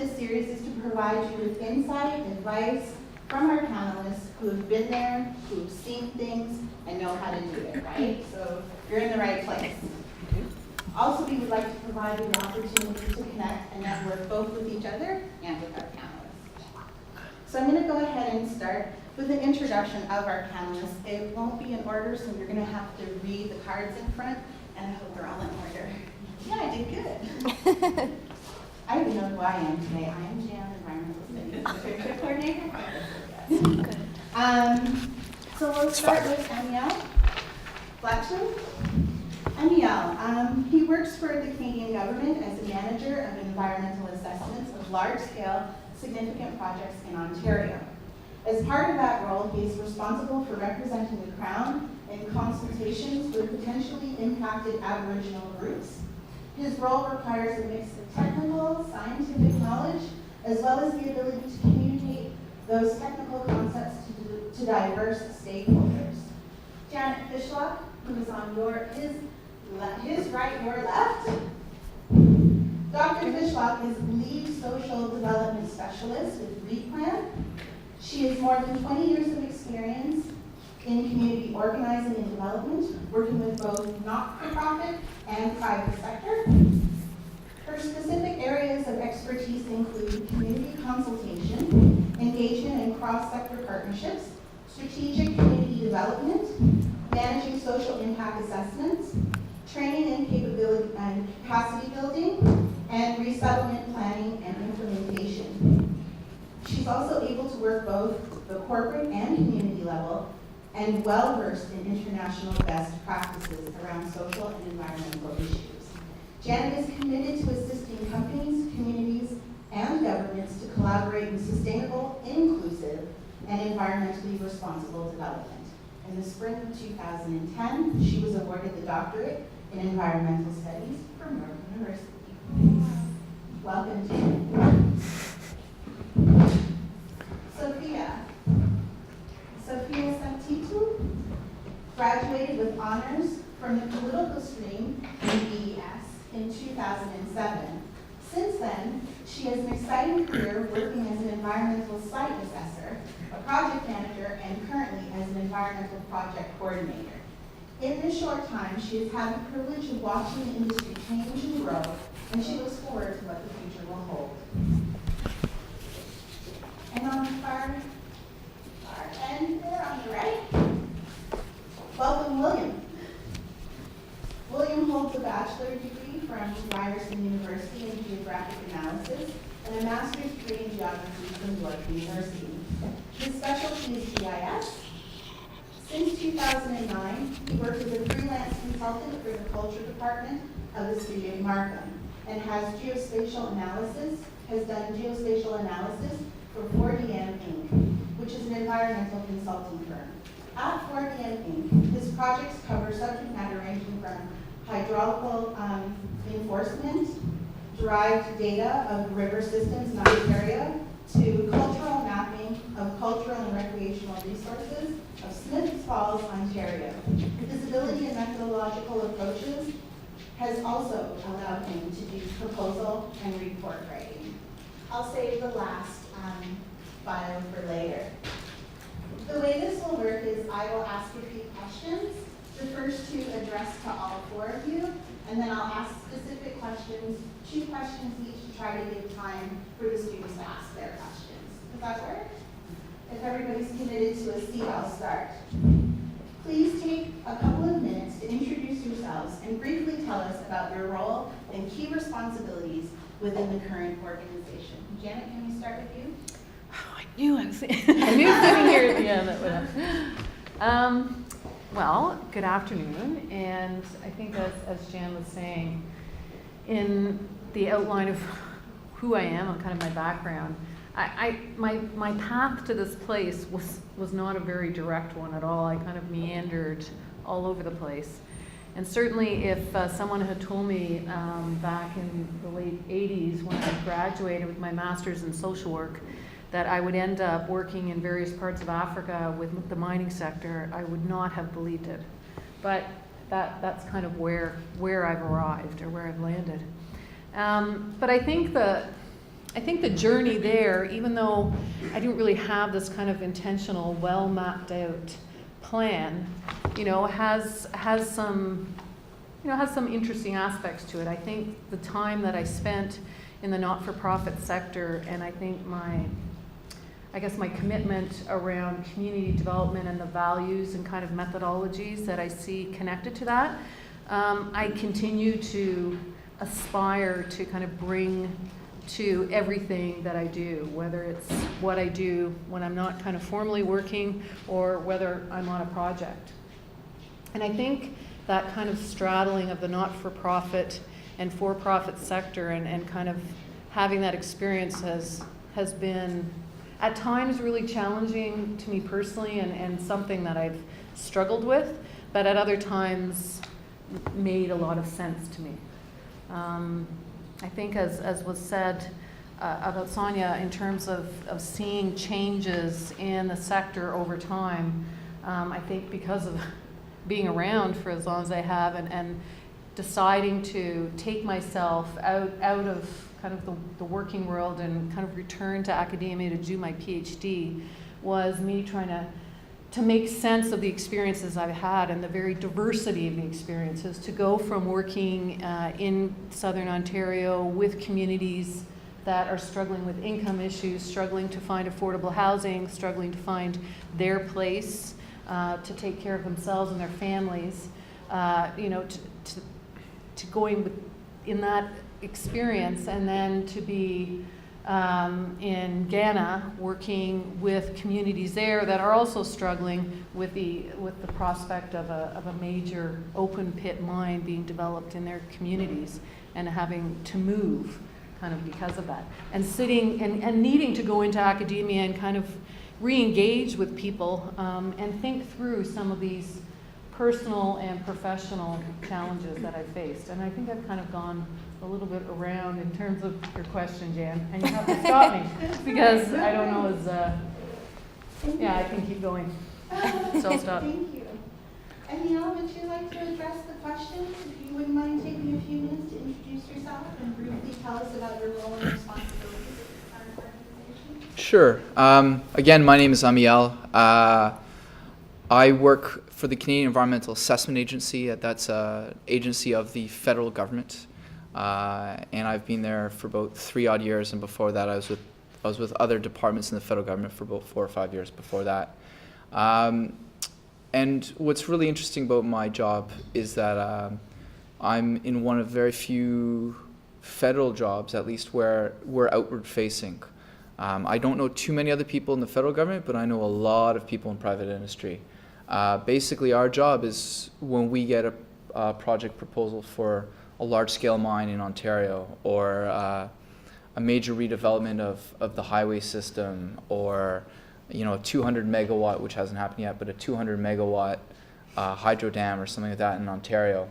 this series is to provide you with insight, advice from our panelists who have been there, who have seen things, and know how to do it, right? So you're in the right place. Also, we would like to provide you the opportunity to connect and network both with each other and with our panelists. So I'm going to go ahead and start with an introduction of our panelists. It won't be in order, so you're going to have to read the cards in front, and I hope they're all in order. Yeah, I did good. I don't even know who I am today. I am Jan, Environmental Studies Literature Coordinator. So we'll start with Amiel Blackman. Amiel, he works for the Canadian government as a manager of environmental assessments of large-scale significant projects in Ontario. As part of that role, he is responsible for representing the Crown in consultations with potentially impacted Aboriginal groups. His role requires a mix of technical, scientific knowledge, as well as the ability to communicate those technical concepts to diverse stakeholders. Janet Fishlock, who is on his right, your left. Dr. Fishlock is lead social development specialist with REPLAN. She has more than 20 years of experience in community organizing and development, working with both not-for-profit and private sector. Her specific areas of expertise include community consultation, engagement in cross-sector partnerships, strategic community development, managing social impact assessments, training and capability and capacity building, and resettlement planning and implementation. She's also able to work both the corporate and community level, and well-versed in international best practices around social and environmental issues. Janet is committed to assisting companies, communities, and governments to collaborate in sustainable, inclusive, and environmentally responsible development. In the spring of 2010, she was awarded the doctorate in environmental studies from Northern University. Welcome, Janet. Sophia Santitu graduated with honors from the political stream in BES in 2007. Since then, she has an exciting career working as an environmental site assessor, a project manager, and currently as an environmental project coordinator. In this short time, she has had the privilege of watching the industry change and grow, and she looks forward to what the future will hold. And on the far end there on the right, welcome William. William holds a bachelor's degree from Ryerson University in Geographic Analysis and a master's degree in Geography from York University. His specialty is GIS. Since 2009, he worked as a freelance consultant for the Culture Department of the City of Markham and has done geospatial analysis for 4DM Inc., which is an environmental consulting firm. At 4DM Inc., his projects cover subject matter ranging from hydraulical enforcement, derived data of river systems in Ontario, to cultural mapping of cultural and recreational resources of Smiths Falls, Ontario. His ability and methodological approaches has also allowed him to do proposal and report writing. I'll save the last bio for later. The way this will work is I will ask a few questions, the first two addressed to all four of you, and then I'll ask specific questions, 2 questions each to try to give time for the students to ask their questions. Does that work? If everybody's committed to a seat, I'll start. Please take a couple of minutes to introduce yourselves and briefly tell us about your role and key responsibilities within the current organization. Janet, can we start with you? I knew sitting here at the end that would happen. Well, good afternoon, and I think as Jan was saying, in the outline of who I am and kind of my background, my path to this place was not a very direct one at all. I kind of meandered all over the place. And certainly if someone had told me back in the late 80s when I graduated with my master's in social work that I would end up working in various parts of Africa with the mining sector, I would not have believed it. But that's kind of where I've arrived or where I've landed. But I think I think the journey there, even though I didn't really have this kind of intentional, well mapped out plan, has some interesting aspects to it. I think the time that I spent in the not-for-profit sector, and I think my commitment around community development and the values and kind of methodologies that I see connected to that, I continue to aspire to kind of bring to everything that I do, whether it's what I do when I'm not kind of formally working or whether I'm on a project. And I think that kind of straddling of the not-for-profit and for-profit sector and kind of having that experience has been at times really challenging to me personally and something that I've struggled with, but at other times made a lot of sense to me. I think as was said about Sonia in terms of seeing changes in the sector over time, I think because of being around for as long as I have and deciding to take myself out of kind of the working world and kind of return to academia to do my PhD was me trying to make sense of the experiences I've had and the very diversity of the experiences, to go from working in Southern Ontario with communities that are struggling with income issues, struggling to find affordable housing, struggling to find their place to take care of themselves and their families, to going in that experience, and then to be in Ghana working with communities there that are also struggling with the prospect of a major open pit mine being developed in their communities and having to move kind of because of that, and sitting and needing to go into academia and kind of re-engage with people and think through some of these personal and professional challenges that I've faced. And I think I've kind of gone a little bit around in terms of your question, Jan, and you have to stop me because I don't know I can keep going. So I'll stop. Thank you. Aniela, would you like to address the questions? If you wouldn't mind taking a few minutes to introduce yourself and briefly tell us about your role and responsibilities at the current organization. Sure. Again, my name is Amiel. I work for the Canadian Environmental Assessment Agency. That's an agency of the federal government. And I've been there for about 3 odd years, and before that I was with other departments in the federal government for about 4 or 5 years before that. And what's really interesting about my job is that I'm in one of very few federal jobs, at least, where we're outward facing. I don't know too many other people in the federal government, but I know a lot of people in private industry. Basically, our job is when we get a project proposal for a large-scale mine in Ontario, or a major redevelopment of the highway system, or a 200 megawatt, which hasn't happened yet, but a 200 megawatt hydro dam or something like that in Ontario.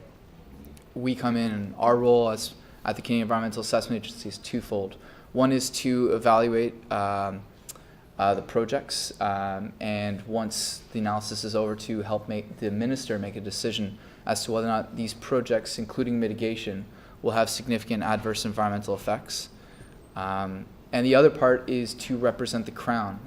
We come in, and our role at the Canadian Environmental Assessment Agency is twofold. One is to evaluate the projects, and once the analysis is over, to help the minister make a decision as to whether or not these projects, including mitigation, will have significant adverse environmental effects. And the other part is to represent the Crown.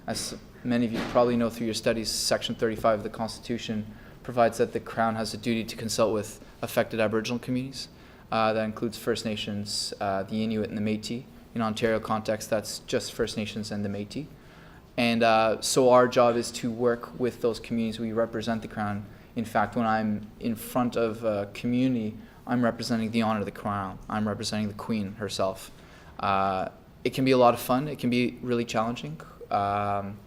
As many of you probably know through your studies, Section 35 of the Constitution provides that the Crown has a duty to consult with affected Aboriginal communities. That includes First Nations, the Inuit and the Métis. In Ontario context, that's just First Nations and the Métis. And so our job is to work with those communities. We represent the Crown. In fact, when I'm in front of a community, I'm representing the honor of the Crown. I'm representing the Queen herself. It can be a lot of fun. It can be really challenging. And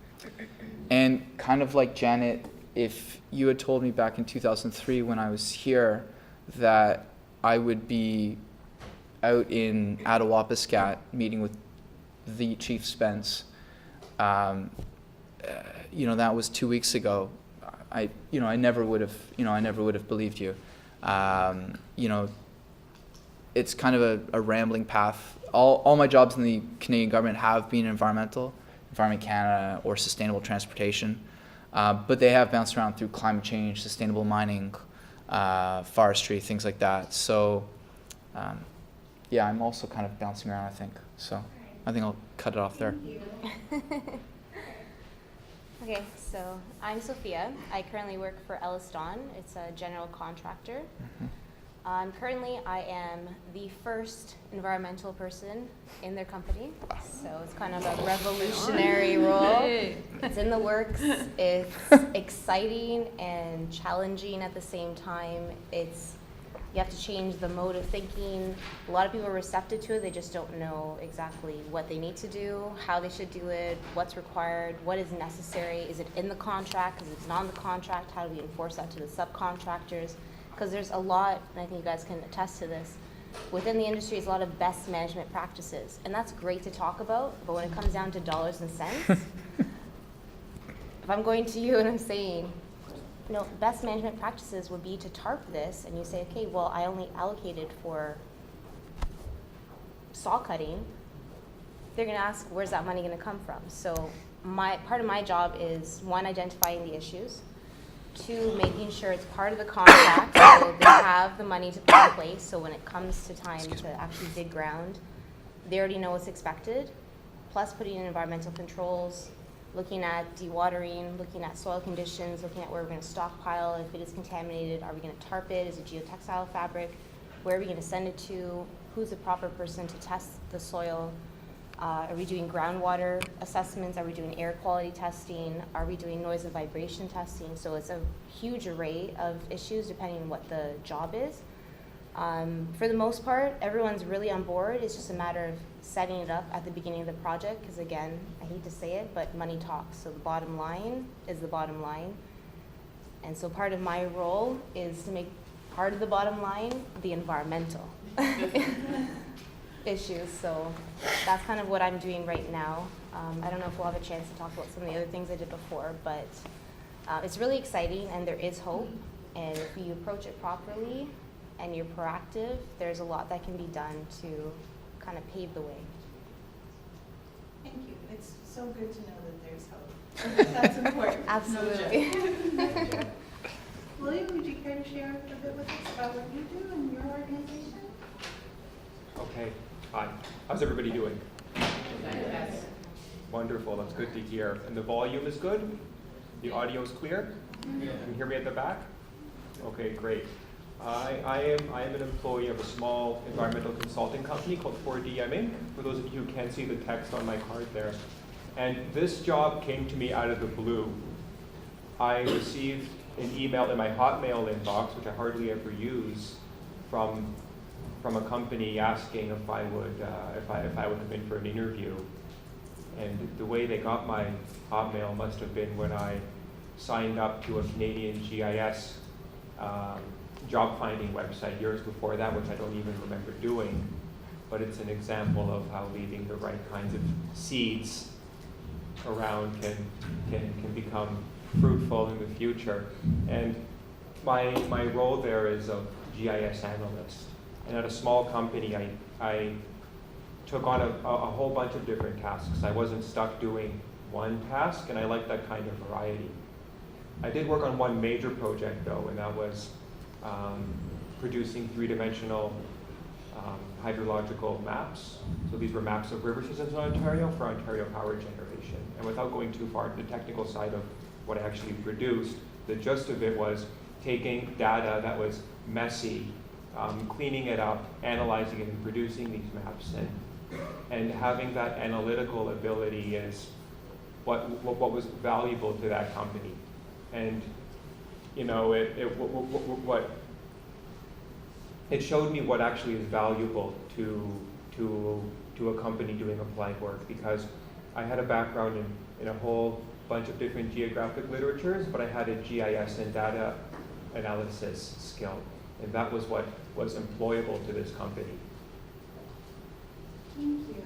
kind of like Janet, if you had told me back in 2003 when I was here that I would be out in Attawapiskat meeting with the Chief Spence, that was 2 weeks ago. I never would have believed you. It's kind of a rambling path. All my jobs in the Canadian government have been environmental, Environment Canada, or sustainable transportation, but they have bounced around through climate change, sustainable mining, forestry, things like that. So, yeah, I'm also kind of bouncing around, I think. So I think I'll cut it off there. Thank you. Okay, so I'm Sophia. I currently work for Ellis Dawn. It's a general contractor. Currently, I am the first environmental person in their company, so it's kind of a revolutionary role. It's in the works. It's exciting and challenging at the same time. You have to change the mode of thinking. A lot of people are receptive to it. They just don't know exactly what they need to do, how they should do it, what's required, what is necessary. Is it in the contract? Is it not in the contract? How do we enforce that to the subcontractors? Because there's a lot, and I think you guys can attest to this, within the industry is a lot of best management practices. And that's great to talk about, but when it comes down to dollars and cents, if I'm going to you and I'm saying, best management practices would be to tarp this, and you say, okay, well, I only allocated for saw cutting, they're gonna ask, where's that money gonna come from? So part of my job is, one, identifying the issues, two, making sure it's part of the contract, so they have the money to put in place, so when it comes to time to actually dig ground, they already know what's expected, plus putting in environmental controls, looking at dewatering, looking at soil conditions, looking at where we're going to stockpile. If it is contaminated, are we going to tarp it? Is it geotextile fabric? Where are we going to send it to? Who's the proper person to test the soil? Are we doing groundwater assessments? Are we doing air quality testing? Are we doing noise and vibration testing? So it's a huge array of issues depending on what the job is. For the most part, everyone's really on board. It's just a matter of setting it up at the beginning of the project, because again, I hate to say it, but money talks. So the bottom line is the bottom line. And so part of my role is to make part of the bottom line the environmental issues. So that's kind of what I'm doing right now. I don't know if we'll have a chance to talk about some of the other things I did before, but it's really exciting and there is hope. And if you approach it properly and you're proactive, there's a lot that can be done to kind of pave the way. Thank you. It's so good to know that there's hope. That's important. Absolutely. No joke. William, would you care to share a bit with us about what you do in your organization? Okay. Hi. How's everybody doing? Yes. Wonderful. That's good to hear. And the volume is good? The audio is clear? Can you hear me at the back? Okay, great. I am an employee of a small environmental consulting company called 4DM Inc. For those of you who can't see the text on my card there. And this job came to me out of the blue. I received an email in my Hotmail inbox, which I hardly ever use, from a company asking if I would come in for an interview. And the way they got my Hotmail must have been when I signed up to a Canadian GIS job finding website years before that, which I don't even remember doing. But it's an example of how leaving the right kinds of seeds around can become fruitful in the future. And my role there is a GIS analyst. And at a small company, I took on a whole bunch of different tasks. I wasn't stuck doing one task, and I liked that kind of variety. I did work on one major project, though, and that was producing three-dimensional hydrological maps. So these were maps of river systems in Ontario for Ontario power generation. And without going too far to the technical side of what I actually produced, the gist of it was taking data that was messy, cleaning it up, analyzing it, and producing these maps. And having that analytical ability is what was valuable to that company. And it showed me what actually is valuable to a company doing applied work, because I had a background in a whole bunch of different geographic literatures, but I had a GIS and data analysis skill, and that was what was employable to this company. Thank you.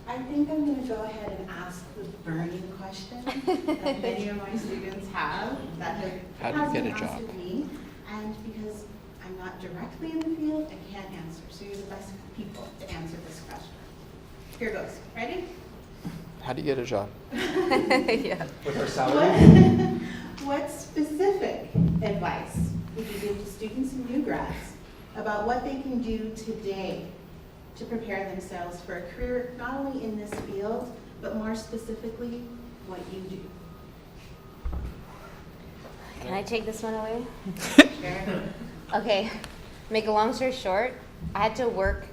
I think I'm going to go ahead and ask the burning question that many of my students have that How do you hasn't get a been job? asked of me, and because I'm not directly in the field, I can't answer. So you're the best people to answer this question. Here goes. Ready? How do you get a job? Yeah. With our salary? What specific advice would you give to students and new grads about what they can do today to prepare themselves for a career not only in this field, but more specifically, what you do? Can I take this one away? Sure. Okay, make a long story short, I had to work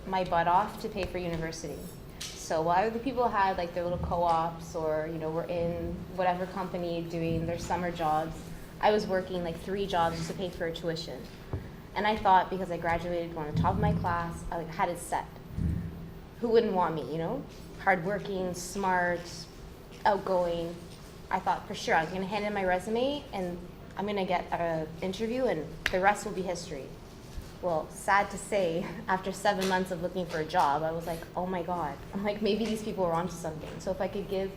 my butt off to pay for university. So while other people had like their little co-ops or, you know, were in whatever company doing their summer jobs, I was working like 3 jobs just to pay for tuition. And I thought because I graduated going on top of my class, I like had it set. Who wouldn't want me, you know? Hardworking, smart, outgoing. I thought for sure I was gonna hand in my resume and I'm gonna get an interview and the rest will be history. Well, sad to say, after 7 months of looking for a job, I was like, oh my God. I'm like, maybe these people are onto something. So if I could give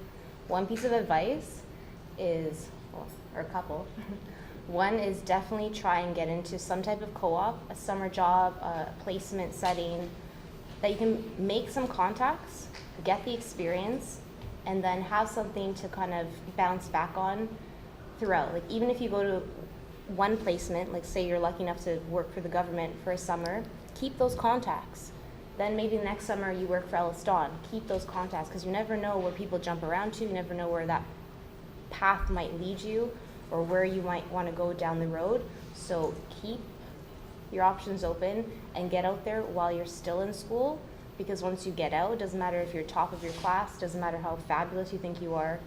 one piece of advice is, well, or a couple. One is definitely try and get into some type of co-op, a summer job, a placement setting, that you can make some contacts, get the experience, and then have something to kind of bounce back on throughout. Like even if you go to one placement, like say you're lucky enough to work for the government for a summer, keep those contacts. Then maybe the next summer you work for Ellis Dawn, keep those contacts because you never know where people jump around to, you never know where that path might lead you or where you might want to go down the road. So keep your options open and get out there while you're still in school, because once you get out, it doesn't matter if you're top of your class, doesn't matter how fabulous you think you are.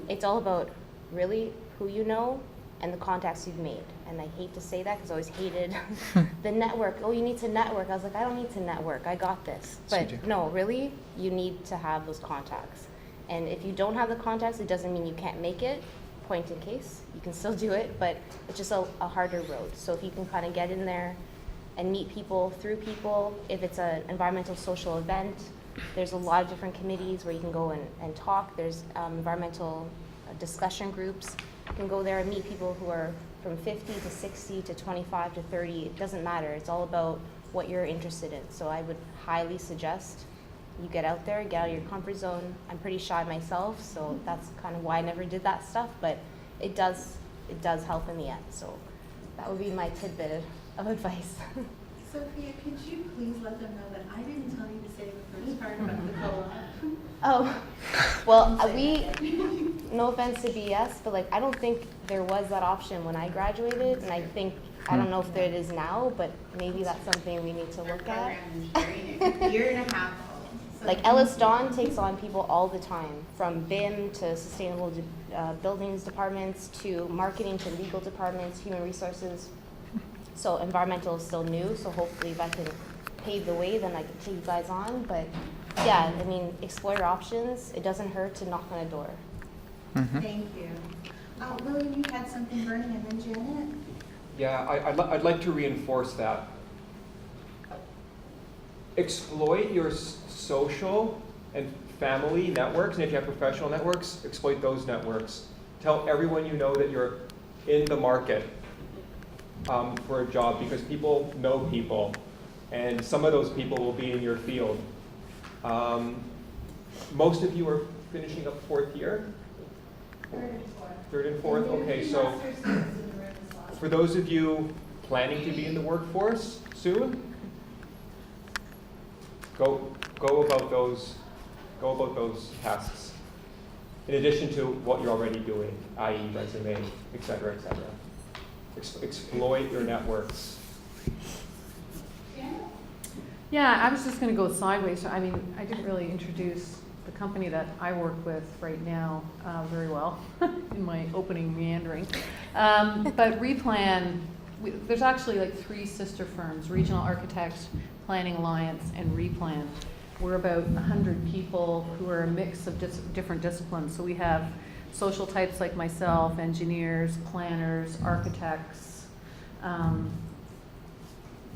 It's all about really who you know and the contacts you've made. And I hate to say that because I always hated the network. Oh, you need to network. I was like, I don't need to network. I got this. But no, really, you need to have those contacts. And if you don't have the contacts, it doesn't mean you can't make it. Point in case, you can still do it, but it's just a harder road. So if you can kind of get in there and meet people through people, if it's an environmental social event, there's a lot of different committees where you can go and talk. There's environmental discussion groups. You can go there and meet people who are from 50 to 60 to 25 to 30. It doesn't matter. It's all about what you're interested in. So I would highly suggest you get out there, get out of your comfort zone. I'm pretty shy myself, so that's kind of why I never did that stuff, but it does help in the end. So that would be my tidbit of advice. Sophia, could you please let them know that I didn't tell you to say the first part about the co-op? Oh, well, no offense to BS, but like I don't think there was that option when I graduated, and I don't know if there is now, but maybe that's something we need to look at. A year and a half old. So Like Ellis Dawn takes on people all the time, from BIM to sustainable buildings departments to marketing to legal departments, human resources. So environmental is still new, so hopefully if I can pave the way, then I can take you guys on. But yeah, I mean, explore your options. It doesn't hurt to knock on a door. Thank you. William, you had something burning, and then Janet? Yeah, I'd like to reinforce that. Exploit your social and family networks, and if you have professional networks, exploit those networks. Tell everyone you know that you're in the market for a job, because people know people, and some of those people will be in your field. Most of you are finishing up 4th year? 3rd and 4th? Okay, so for those of you planning to be in the workforce soon, go about those tasks. In addition to what you're already doing, i.e. resume, et cetera, et cetera. Exploit your networks. Yeah, I was just going to go sideways. I mean, I didn't really introduce the company that I work with right now very well in my opening meandering. But Replan, there's actually like 3 sister firms: Regional Architects, Planning Alliance, and Replan. We're about 100 people who are a mix of different disciplines. So we have social types like myself, engineers, planners, architects,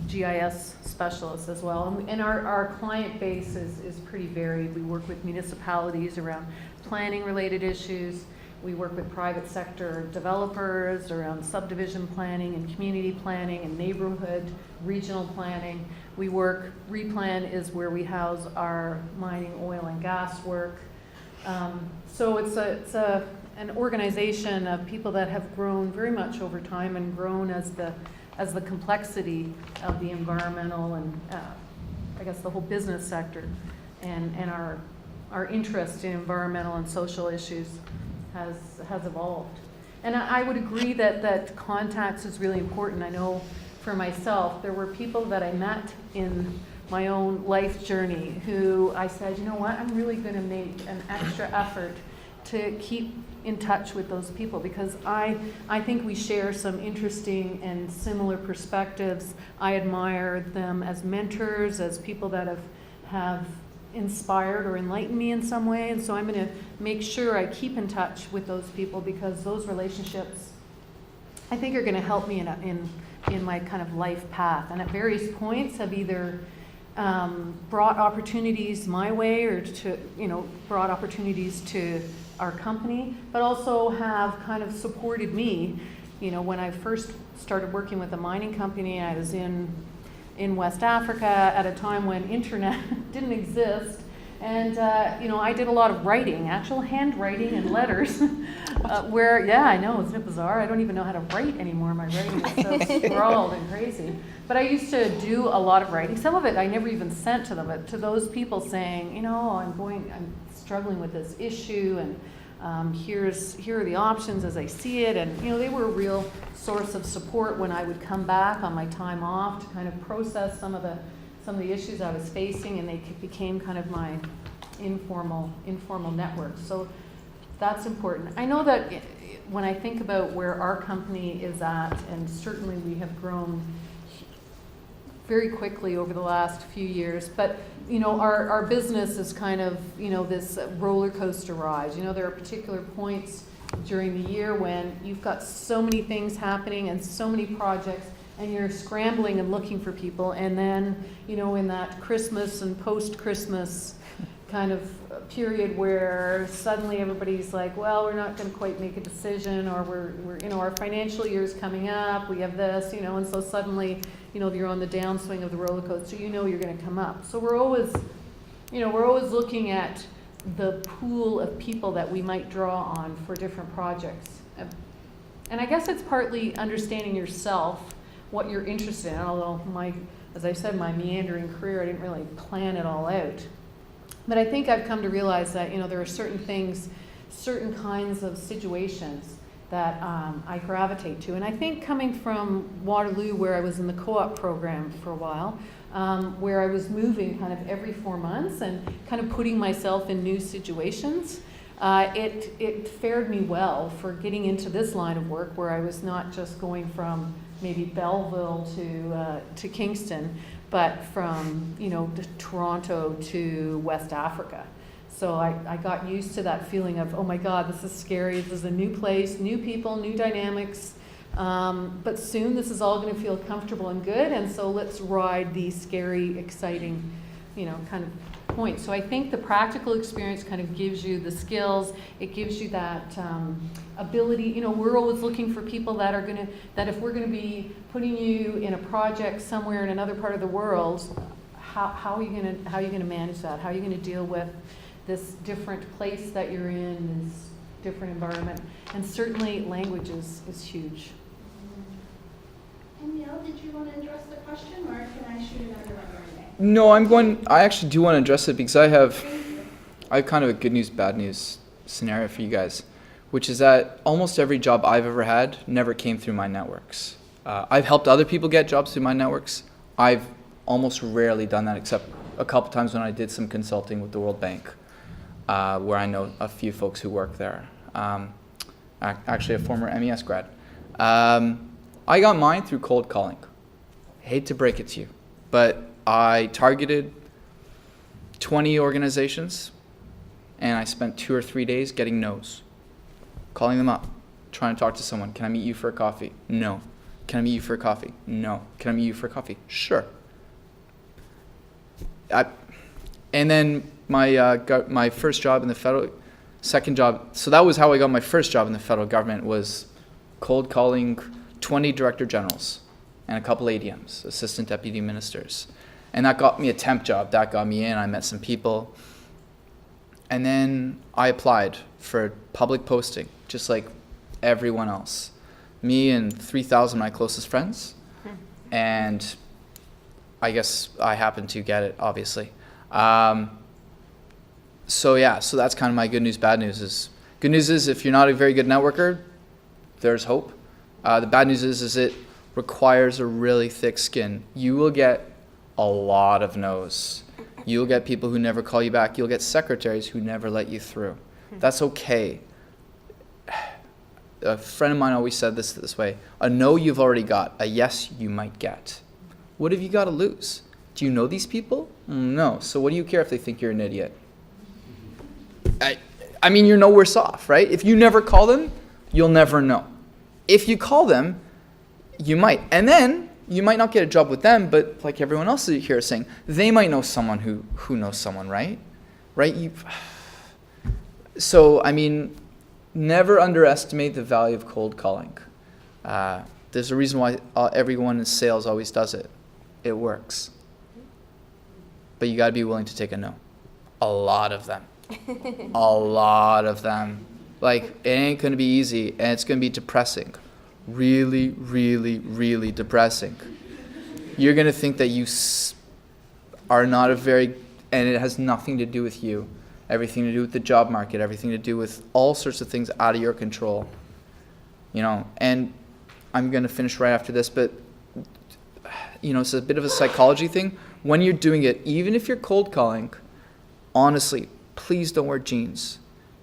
GIS specialists as well. And our client base is pretty varied. We work with municipalities around planning related issues. We work with private sector developers around subdivision planning and community planning and neighborhood, regional planning. Replan is where we house our mining, oil, and gas work. So it's an organization of people that have grown very much over time and grown as the complexity of the environmental and I guess, the whole business sector and our interest in environmental and social issues has evolved. And I would agree that contacts is really important. I know for myself, there were people that I met in my own life journey who I said, you know what, I'm really going to make an extra effort to keep in touch with those people, because I think we share some interesting and similar perspectives. I admire them as mentors, as people that have inspired or enlightened me in some way, and so I'm going to make sure I keep in touch with those people, because those relationships, I think, are going to help me in my kind of life path, and at various points have either brought opportunities my way, or brought opportunities to our company, but also have kind of supported me. When I first started working with a mining company, I was in West Africa at a time when internet didn't exist, and I did a lot of writing, actual handwriting and letters, where, yeah, I know, isn't it bizarre? I don't even know how to write anymore. My writing is so scrawled and crazy. But I used to do a lot of writing. Some of it I never even sent to them, but to those people saying, I'm struggling with this issue, and here are the options as I see it. And they were a real source of support when I would come back on my time off to kind of process some of the issues I was facing, and they became kind of my informal network. So that's important. I know that when I think about where our company is at, and certainly we have grown very quickly over the last few years, but our business is kind of this roller coaster ride. There are particular points during the year when you've got so many things happening and so many projects, and you're scrambling and looking for people, and then in that Christmas and post-Christmas kind of period where suddenly everybody's like, well, we're not going to quite make a decision, or we're our financial year's coming up, we have this, and so suddenly you're on the downswing of the roller coaster, you're going to come up. So we're always looking at the pool of people that we might draw on for different projects. And I guess it's partly understanding yourself, what you're interested in, although as I said, my meandering career, I didn't really plan it all out. But I think I've come to realize that there are certain things, certain kinds of situations that I gravitate to. And I think coming from Waterloo, where I was in the co-op program for a while, where I was moving kind of every 4 months and kind of putting myself in new situations, it fared me well for getting into this line of work, where I was not just going from maybe Belleville to Kingston, but from Toronto to West Africa. So I got used to that feeling of, oh my God, this is scary. This is a new place, new people, new dynamics. But soon this is all going to feel comfortable and good. And so let's ride the scary, exciting, kind of point. So I think the practical experience kind of gives you the skills. It gives you that ability. We're always looking for people that if we're going to be putting you in a project somewhere in another part of the world, how are you going to manage that? How are you going to deal with this different place that you're in, this different environment? And certainly language is huge. And Neil, did you want to address the question, or can I shoot another one your way? No, I actually do want to address it, because I have kind of a good news, bad news scenario for you guys, which is that almost every job I've ever had never came through my networks. I've helped other people get jobs through my networks. I've almost rarely done that, except a couple times when I did some consulting with the World Bank, where I know a few folks who work there. Actually a former MES grad. I got mine through cold calling. Hate to break it to you, but I targeted 20 organizations, and I spent 2 or 3 days getting no's. Calling them up, trying to talk to someone. Can I meet you for a coffee? No. Can I meet you for a coffee? No. Can I meet you for a coffee? Sure. And then my first job in the second job, so that was how I got my first job in the federal government, was cold calling 20 director generals and a couple ADMs, assistant deputy ministers. And that got me a temp job. That got me in. I met some people. And then I applied for public posting, just like everyone else. Me and 3,000 of my closest friends. And I guess I happen to get it, obviously. So that's kind of my good news, bad news. Good news is if you're not a very good networker, there's hope. The bad news is it requires a really thick skin. You will get a lot of no's. You'll get people who never call you back. You'll get secretaries who never let you through. That's okay. A friend of mine always said this way: a no you've already got, a yes you might get. What have you got to lose? Do you know these people? No. So what do you care if they think you're an idiot? I mean, you're no worse off, right? If you never call them, you'll never know. If you call them, you might. And then you might not get a job with them, but like everyone else here is saying, they might know someone who knows someone, right? Right? So, I mean, never underestimate the value of cold calling. There's a reason why everyone in sales always does it. It works. But you got to be willing to take a no. A lot of them. A lot of them. Like, it ain't going to be easy, and it's going to be depressing. Really, really, really depressing. You're going to think that you are not and it has nothing to do with you. Everything to do with the job market, everything to do with all sorts of things out of your control. And I'm going to finish right after this, but, it's a bit of a psychology thing. When you're doing it, even if you're cold calling, honestly, please don't wear jeans.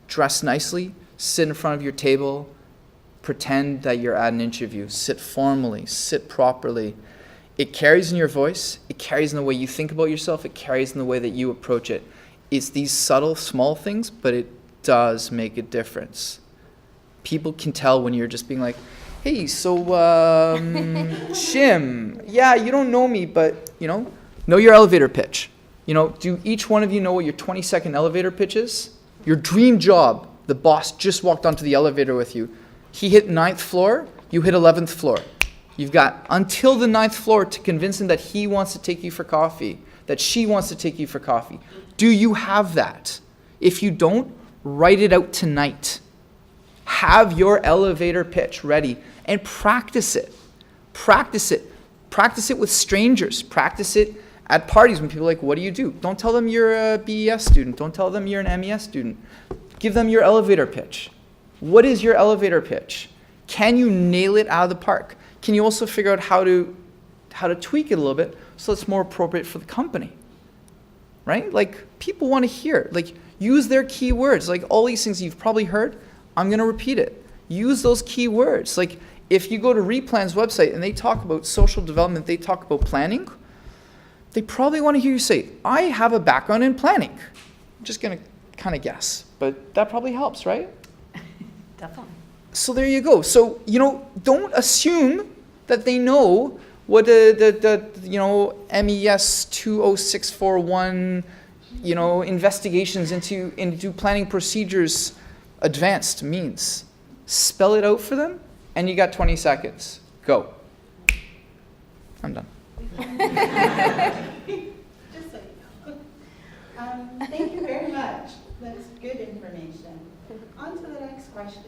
Dress nicely, sit in front of your table, pretend that you're at an interview. Sit formally, sit properly. It carries in your voice, it carries in the way you think about yourself, it carries in the way that you approach it. It's these subtle, small things, but it does make a difference. People can tell when you're just being like, hey, so, Jim, yeah, you don't know me, but, know your elevator pitch. Do each one of you know what your 20-second elevator pitch is? Your dream job, the boss just walked onto the elevator with you. He hit 9th floor, you hit 11th floor. You've got until the 9th floor to convince him that he wants to take you for coffee, that she wants to take you for coffee. Do you have that? If you don't, write it out tonight. Have your elevator pitch ready and practice it. Practice it. Practice it with strangers. Practice it at parties when people are like, what do you do? Don't tell them you're a BES student. Don't tell them you're an MES student. Give them your elevator pitch. What is your elevator pitch? Can you nail it out of the park? Can you also figure out how to tweak it a little bit so it's more appropriate for the company? Right? Like, people want to hear. Like, use their keywords. Like, all these things you've probably heard, I'm going to repeat it. Use those keywords. Like, if you go to Replan's website and they talk about social development, they talk about planning, they probably want to hear you say, I have a background in planning. I'm just going to kind of guess, but that probably helps, right? Definitely. So there you go. So, don't assume that they know what the MES 20641, investigations into planning procedures advanced means. Spell it out for them, and you got 20 seconds. Go. I'm done. Just so you know. Thank you very much. That's good information. On to the next question.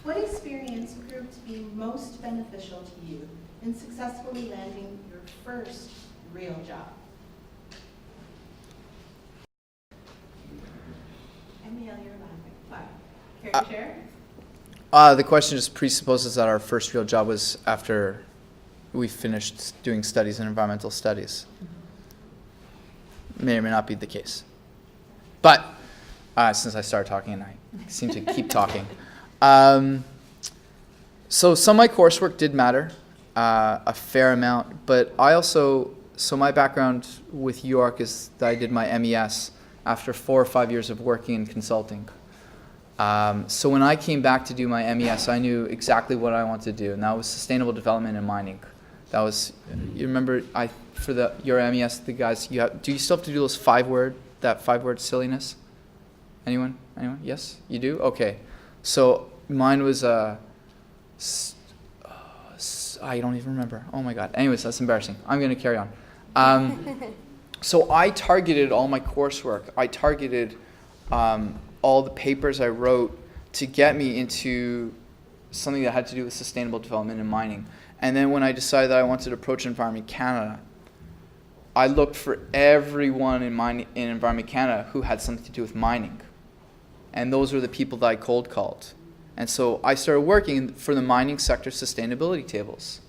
What experience proved to be most beneficial to you in successfully landing your first real job? Emil, you're laughing. Care to share? The question just presupposes that our first real job was after we finished doing studies in environmental studies. May or may not be the case. But since I started talking and I seem to keep talking. So some of my coursework did matter, a fair amount, but so my background with UARC is that I did my MES after 4 or 5 years of working in consulting. So when I came back to do my MES, I knew exactly what I wanted to do, and that was sustainable development and mining. That was, you remember, your MES, the guys, do you still have to do those 5-word silliness? Anyone? Yes? You do? Okay. So mine was, I don't even remember. Oh my God. Anyways, that's embarrassing. I'm going to carry on. So I targeted all my coursework. I targeted all the papers I wrote to get me into something that had to do with sustainable development and mining. And then when I decided that I wanted to approach Environment Canada, I looked for everyone in Environment Canada who had something to do with mining. And those were the people that I cold called. And so I started working for the mining sector sustainability tables.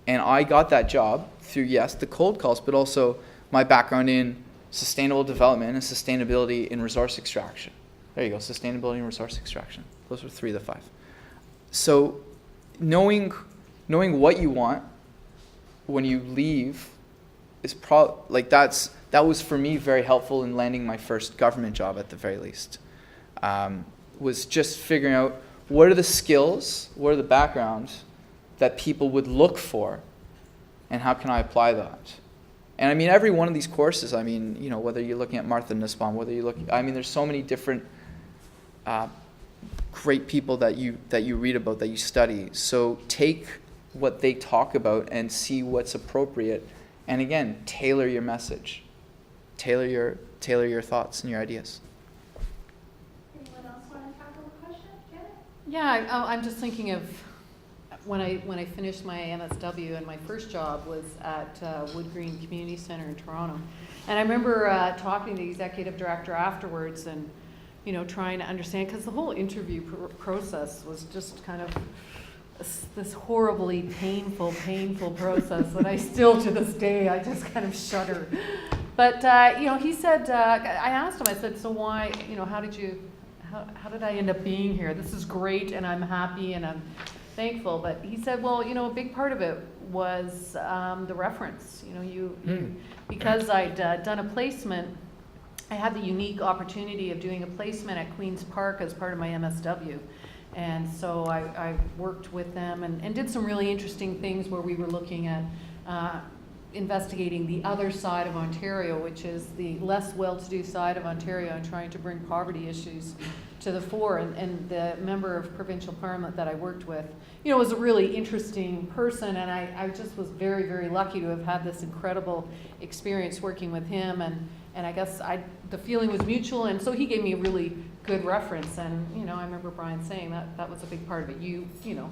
And I got that job through, yes, the cold calls, but also my background in sustainable development and sustainability in resource extraction. There you go, sustainability and resource extraction. Those were 3 of the 5. So knowing what you want when you leave is that was for me very helpful in landing my first government job at the very least. Was just figuring out what are the skills, what are the backgrounds that people would look for, and how can I apply that? And I mean, every one of these courses, I mean, you know, whether you're looking at Martha Nussbaum, whether you're looking, I mean, there's so many different great people that you read about, that you study. So take what they talk about and see what's appropriate. And again, tailor your message. Tailor your thoughts and your ideas. Anyone else want to tackle a question? Janet? Yeah, I'm just thinking of when I finished my MSW, and my first job was at Wood Green Community Centre in Toronto. And I remember talking to the executive director afterwards and, you know, trying to understand, because the whole interview process was just kind of this horribly painful process that I still, to this day, I just kind of shudder. But, you know, he said, I asked him, I said, so why, you know, how did I end up being here? This is great, and I'm happy, and I'm thankful. But he said, well, you know, a big part of it was the reference. You know, because I'd done a placement, I had the unique opportunity of doing a placement at Queen's Park as part of my MSW. And so I worked with them and did some really interesting things where we were looking at investigating the other side of Ontario, which is the less well-to-do side of Ontario, and trying to bring poverty issues to the fore. And the member of provincial parliament that I worked with, you know, was a really interesting person, and I just was very, very lucky to have had this incredible experience working with him. And I guess the feeling was mutual, and so he gave me a really good reference. And, you know, I remember Brian saying that was a big part of it. You know,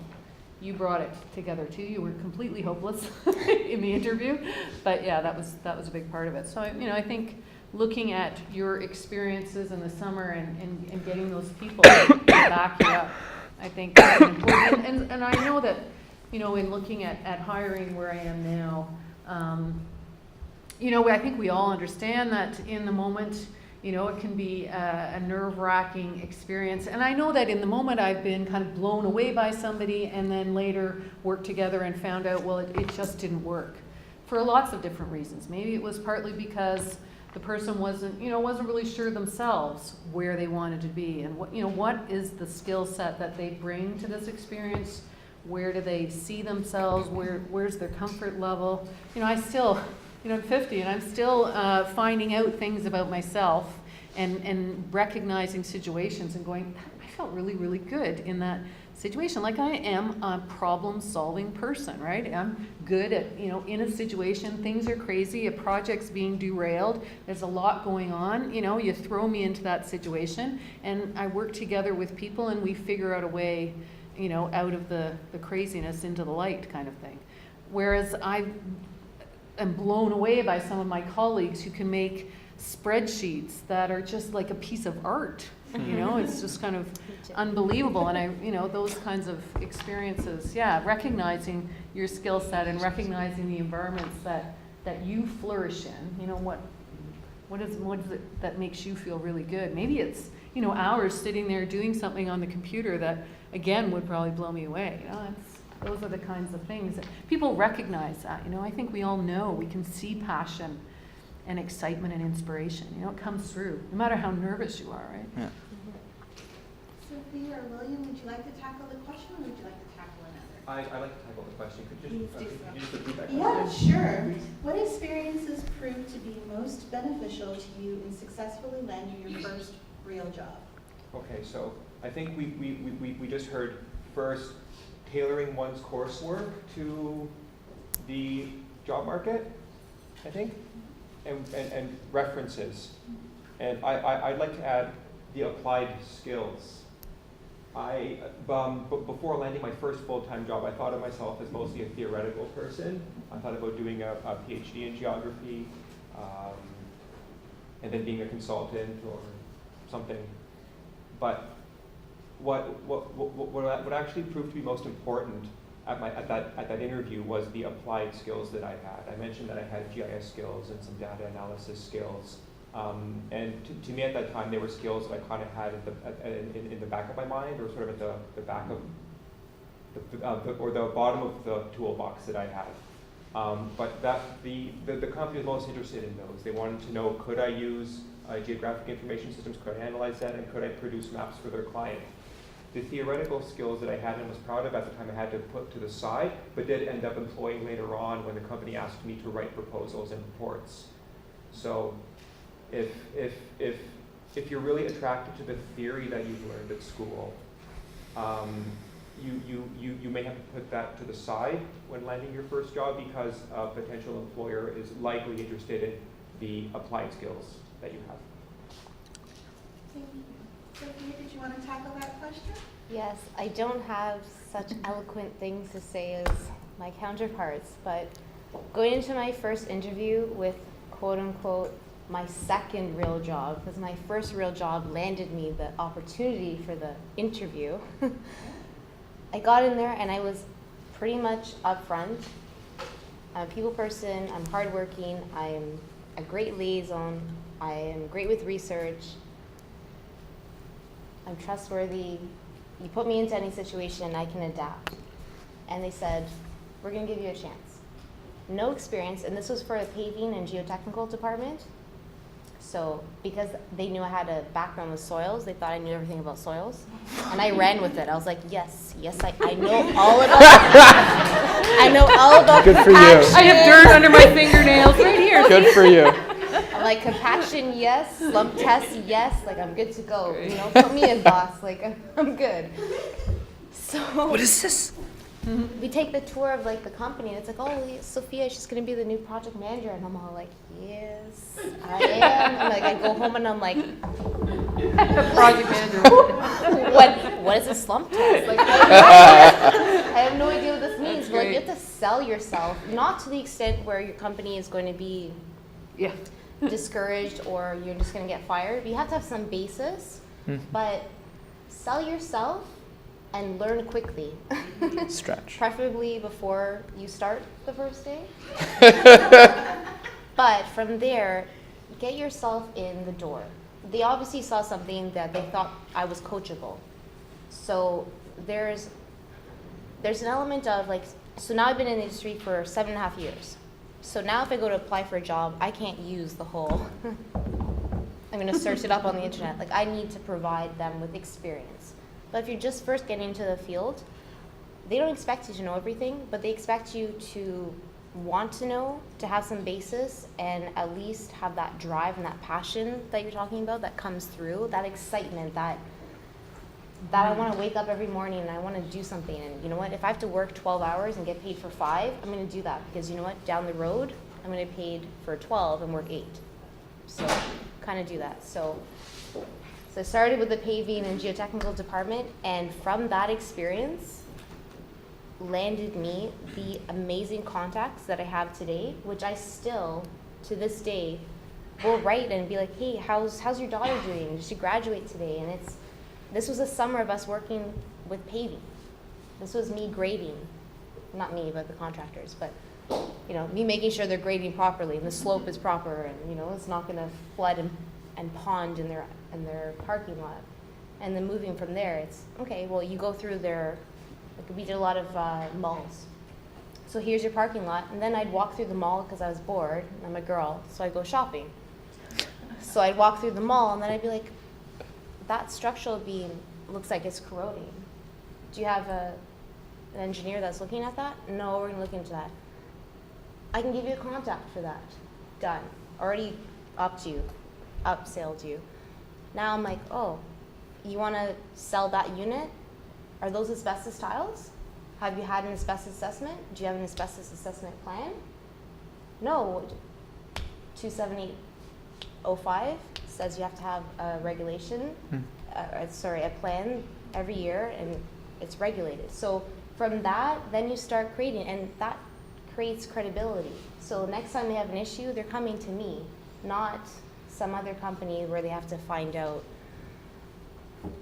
you brought it together too. You were completely hopeless in the interview, but yeah, that was a big part of it. So, you know, I think looking at your experiences in the summer and getting those people to back you up, I think that's important. And I know that, you know, in looking at hiring where I am now, you know, I think we all understand that in the moment, you know, it can be a nerve-wracking experience. And I know that in the moment I've been kind of blown away by somebody, and then later worked together and found out, well, it just didn't work for lots of different reasons. Maybe it was partly because the person wasn't really sure themselves where they wanted to be, and what is the skill set that they bring to this experience. Where do they see themselves? Where's their comfort level? You know, I'm 50, and I'm still finding out things about myself and recognizing situations and going, I felt really, really good in that situation. Like, I am a problem-solving person, right? I'm good at, you know, in a situation, things are crazy, a project's being derailed, there's a lot going on, you know, you throw me into that situation, and I work together with people, and we figure out a way, you know, out of the craziness into the light kind of thing. Whereas I'm blown away by some of my colleagues who can make spreadsheets that are just like a piece of art. You know, it's just kind of unbelievable. And you know, those kinds of experiences, yeah, recognizing your skill set and recognizing the environments that you flourish in. You know, what is it that makes you feel really good? Maybe it's, you know, hours sitting there doing something on the computer that, again, would probably blow me away. You know, those are the kinds of things that people recognize that. You know, I think we all know, we can see passion and excitement and inspiration. You know, it comes through, no matter how nervous you are, right? Yeah. Sophie or William, would you like to tackle the question, or would you like to tackle another? I like to tackle the question. Could you just repeat that question? Yeah, sure. What experiences proved to be most beneficial to you in successfully landing your first real job? Okay, so I think we just heard first, tailoring one's coursework to the job market, I think, and references. And I'd like to add the applied skills. before landing my first full-time job, I thought of myself as mostly a theoretical person. I thought about doing a PhD in geography, and then being a consultant or something. But what actually proved to be most important at that interview was the applied skills that I had. I mentioned that I had GIS skills and some data analysis skills. And to me at that time, they were skills that I kind of had in the back of my mind, or sort of at the back of, or the bottom of the toolbox that I had. But the company was most interested in those. They wanted to know, could I use geographic information systems, could I analyze that, and could I produce maps for their client? The theoretical skills that I had and was proud of at the time I had to put to the side, but did end up employing later on when the company asked me to write proposals and reports. So if you're really attracted to the theory that you've learned at school, you may have to put that to the side when landing your first job, because a potential employer is likely interested in the applied skills that you have. Thank you. Sophia, did you want to tackle that question? Yes, I don't have such eloquent things to say as my counterparts, but going into my first interview with quote unquote my second real job, because my first real job landed me the opportunity for the interview. I got in there and I was pretty much upfront. I'm a people person, I'm hardworking, I'm a great liaison, I am great with research, I'm trustworthy. You put me into any situation, I can adapt. And they said, we're going to give you a chance. No experience, and this was for a paving and geotechnical department. So because they knew I had a background with soils, they thought I knew everything about soils. And I ran with it. I was like, yes, I know all about it. I know all about Good for you. I have dirt under my fingernails right here. Good for you. I'm like, compaction, yes. Slump test, yes. Like, I'm good to go. You know, put me in, boss. Like, I'm good. So What is this? we take the tour of like the company, and it's like, oh, Sophia, she's gonna be the new project manager, and I'm all like, yes, I am. And like, I go home and I'm like, Project manager. what is a slump test? Like, I have no idea what this means. That's But like, you great. have to sell yourself, not to the extent where your company is going to be Yeah. discouraged or you're just going to get fired. You have to have some basis, but sell yourself and learn quickly. Stretch. Preferably before you start the first day. But from there, get yourself in the door. They obviously saw something that they thought I was coachable. So there's an element of like, so now I've been in the industry for 7.5 years. So now if I go to apply for a job, I can't use the whole, I'm going to search it up on the internet. Like, I need to provide them with experience. But if you're just first getting into the field, they don't expect you to know everything, but they expect you to want to know, to have some basis, and at least have that drive and that passion that you're talking about that comes through, that excitement, that I want to wake up every morning and I want to do something. And you know what? If I have to work 12 hours and get paid for 5, I'm going to do that, because you know what? Down the road, I'm going to get paid for 12 and work 8. So kind of do that. So I started with the paving and geotechnical department, and from that experience landed me the amazing contacts that I have today, which I still, to this day, will write and be like, hey, how's your daughter doing? Did she graduate today? And this was a summer of us working with paving. This was me grading, not me, but the contractors, but you know, me making sure they're grading properly and the slope is proper, and you know, it's not going to flood and pond in their parking lot. And then moving from there, it's okay. Well, you go through their, like we did a lot of malls. So here's your parking lot, and then I'd walk through the mall because I was bored. I'm a girl, so I'd go shopping. So I'd walk through the mall, and then I'd be like, that structural beam looks like it's corroding. Do you have an engineer that's looking at that? No, we're going to look into that. I can give you a contact for that. Done. Already upselled you. Now I'm like, oh, you want to sell that unit? Are those asbestos tiles? Have you had an asbestos assessment? Do you have an asbestos assessment plan? No. 27805 says you have to have a regulation, a plan, every year, and it's regulated. So from that, then you start creating, and that creates credibility. So next time they have an issue, they're coming to me, not some other company where they have to find out,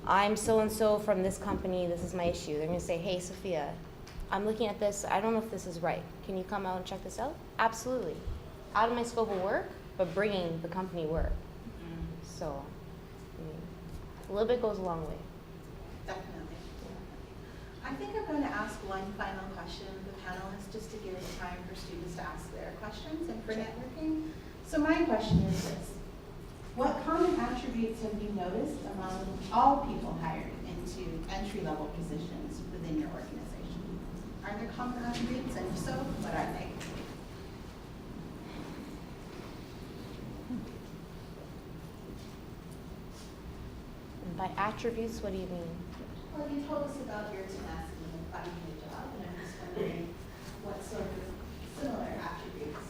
I'm so-and-so from this company, this is my issue. They're gonna say, hey, Sophia, I'm looking at this, I don't know if this is right. Can you come out and check this out? Absolutely. Out of my scope of work, but bringing the company work. So, I mean, a little bit goes a long way. Definitely. I think I'm going to ask one final question of the panelists, just to give time for students to ask their questions and for networking. So my question is this: what common attributes have you noticed among all people hired into entry-level positions within your organization? Are there common attributes, and if so, what are they? And by attributes, what do you mean? Well, you told us about your tenacity in finding a job, and I'm just wondering what sort of similar attributes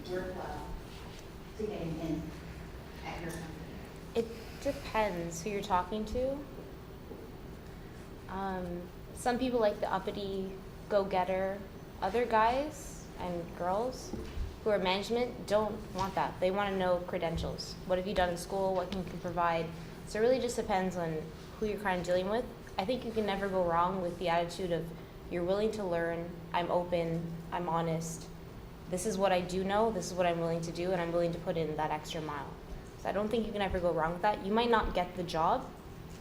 worthwhile to getting in at your company. It depends who you're talking to. Some people like the uppity go-getter. Other guys and girls who are management don't want that. They want to know credentials. What have you done in school? What can you provide? So it really just depends on who you're kind of dealing with. I think you can never go wrong with the attitude of you're willing to learn, I'm open, I'm honest. This is what I do know, this is what I'm willing to do, and I'm willing to put in that extra mile. So I don't think you can ever go wrong with that. You might not get the job,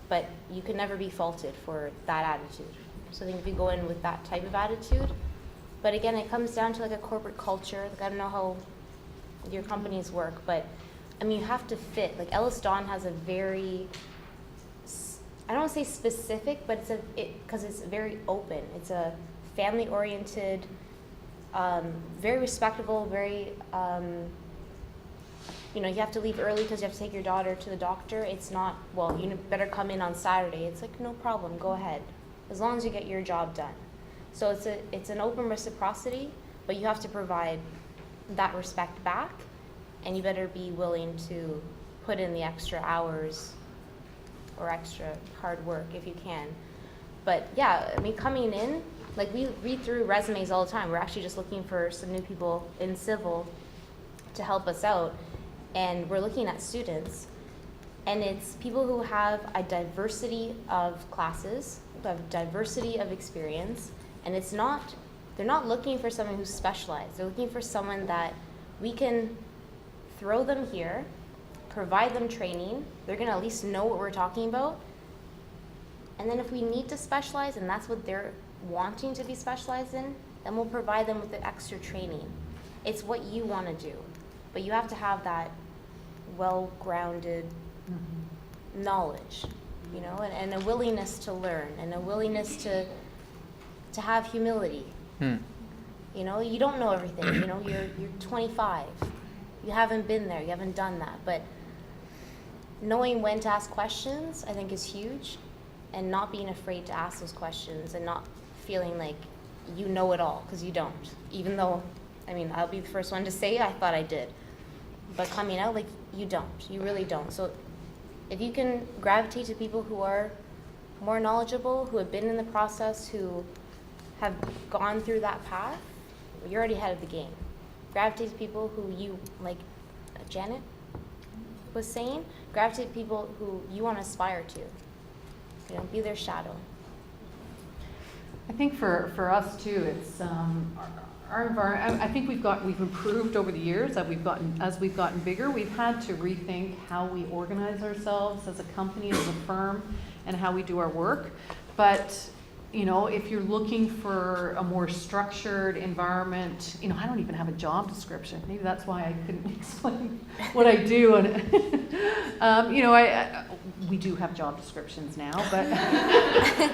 but you can never be faulted for that attitude. So I think if you go in with that type of attitude, but again, it comes down to like a corporate culture. Like I don't know how your companies work, but I mean, you have to fit. Like Ellis Dawn has a very, I don't want to say specific, but because it's very open. It's a family-oriented, very respectable, very, you have to leave early because you have to take your daughter to the doctor. It's not, well, you better come in on Saturday. It's like, no problem, go ahead, as long as you get your job done. So it's an open reciprocity, but you have to provide that respect back, and you better be willing to put in the extra hours or extra hard work if you can. But yeah, I mean, coming in, like we read through resumes all the time. We're actually just looking for some new people in civil to help us out, and we're looking at students, and it's people who have a diversity of classes, who have diversity of experience, and they're not looking for someone who's specialized. They're looking for someone that we can throw them here, provide them training. They're gonna at least know what we're talking about. And then if we need to specialize, and that's what they're wanting to be specialized in, then we'll provide them with the extra training. It's what you wanna do, but you have to have that well-grounded knowledge, and a willingness to learn, and a willingness to have humility. You don't know everything. You're 25. You haven't been there. You haven't done that. But knowing when to ask questions, I think, is huge, and not being afraid to ask those questions, and not feeling like you know it all, because you don't. Even though, I'll be the first one to say I thought I did. But coming out, like, you don't. You really don't. So if you can gravitate to people who are more knowledgeable, who have been in the process, who have gone through that path, you're already ahead of the game. Gravitate to people who you, like Janet was saying, gravitate to people who you want to aspire to. Be their shadow. I think for us too, it's our environment. I think we've improved over the years as we've gotten bigger. We've had to rethink how we organize ourselves as a company, as a firm, and how we do our work. But if you're looking for a more structured environment, I don't even have a job description. Maybe that's why I couldn't explain what I do. And we do have job descriptions now, but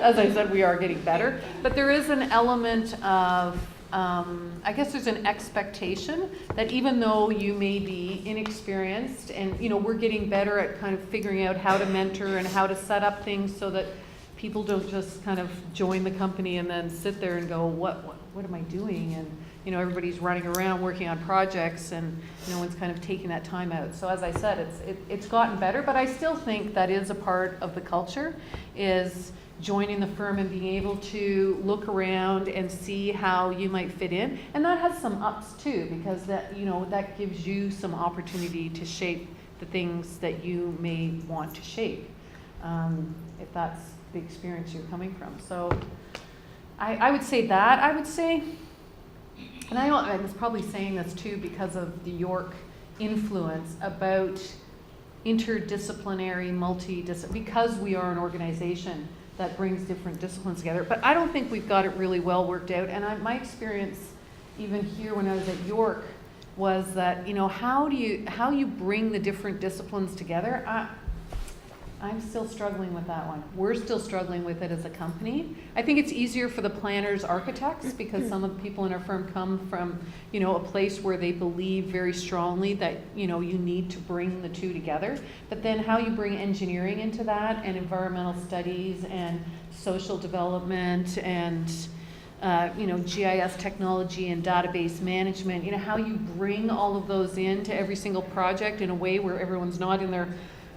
as I said, we are getting better. But there is an element of, I guess there's an expectation that even though you may be inexperienced, and we're getting better at kind of figuring out how to mentor and how to set up things so that people don't just kind of join the company and then sit there and go, what am I doing? And everybody's running around working on projects, and no one's kind of taking that time out. So as I said, it's gotten better, but I still think that is a part of the culture, is joining the firm and being able to look around and see how you might fit in. And that has some ups too, because that, that gives you some opportunity to shape the things that you may want to shape, if that's the experience you're coming from. So I would say that. I would say, and I was probably saying this too because of the York influence about interdisciplinary, because we are an organization that brings different disciplines together. But I don't think we've got it really well worked out. And my experience, even here when I was at York, was that how you bring the different disciplines together. I'm still struggling with that one. We're still struggling with it as a company. I think it's easier for the planners, architects, because some of the people in our firm come from, a place where they believe very strongly that, you need to bring the two together. But then how you bring engineering into that, and environmental studies, and social development, and, GIS technology and database management, how you bring all of those into every single project in a way where everyone's not in their,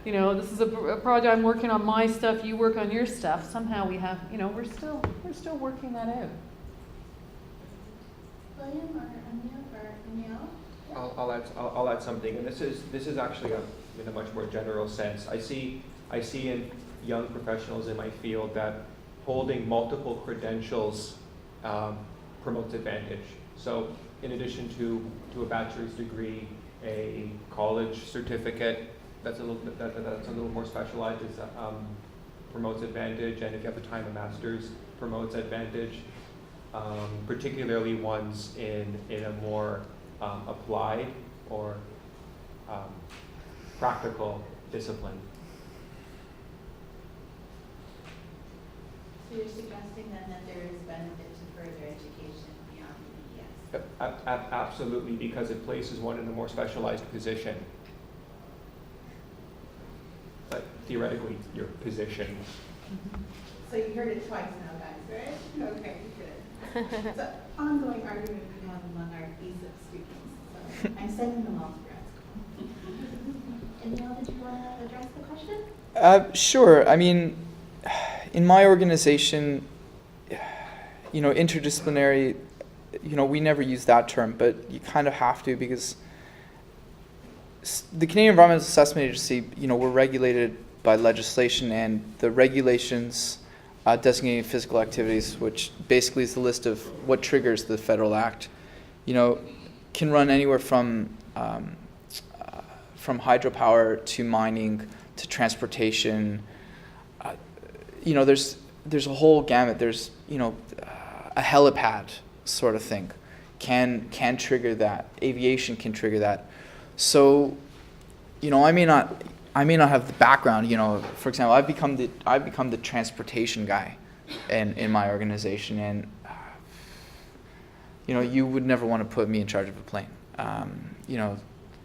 this is a project, I'm working on my stuff, you work on your stuff. Somehow we have, we're still working that out. William or Emil? I'll add something, and this is actually in a much more general sense. I see in young professionals in my field that holding multiple credentials promotes advantage. So in addition to a bachelor's degree, a college certificate that's a little more specialized promotes advantage, and if you have the time, a master's promotes advantage, particularly ones in a more applied or practical discipline. So you're suggesting then that there is benefit to further education beyond the BS? Absolutely, because it places one in a more specialized position. But theoretically, your position. So you heard it twice now, guys, right? Okay, good. So ongoing argument we have among our thesis students. So I'm sending them all to grad school. Emil, did you want to address the question? Sure. I mean, in my organization, interdisciplinary, we never use that term, but you kind of have to, because the Canadian Environmental Assessment Agency, we're regulated by legislation, and the regulations designating physical activities, which basically is the list of what triggers the federal act, can run anywhere from hydropower to mining to transportation. There's a whole gamut. There's a helipad sort of thing can trigger that. Aviation can trigger that. So, I may not have the background. For example, I've become the transportation guy in my organization, and you would never want to put me in charge of a plane.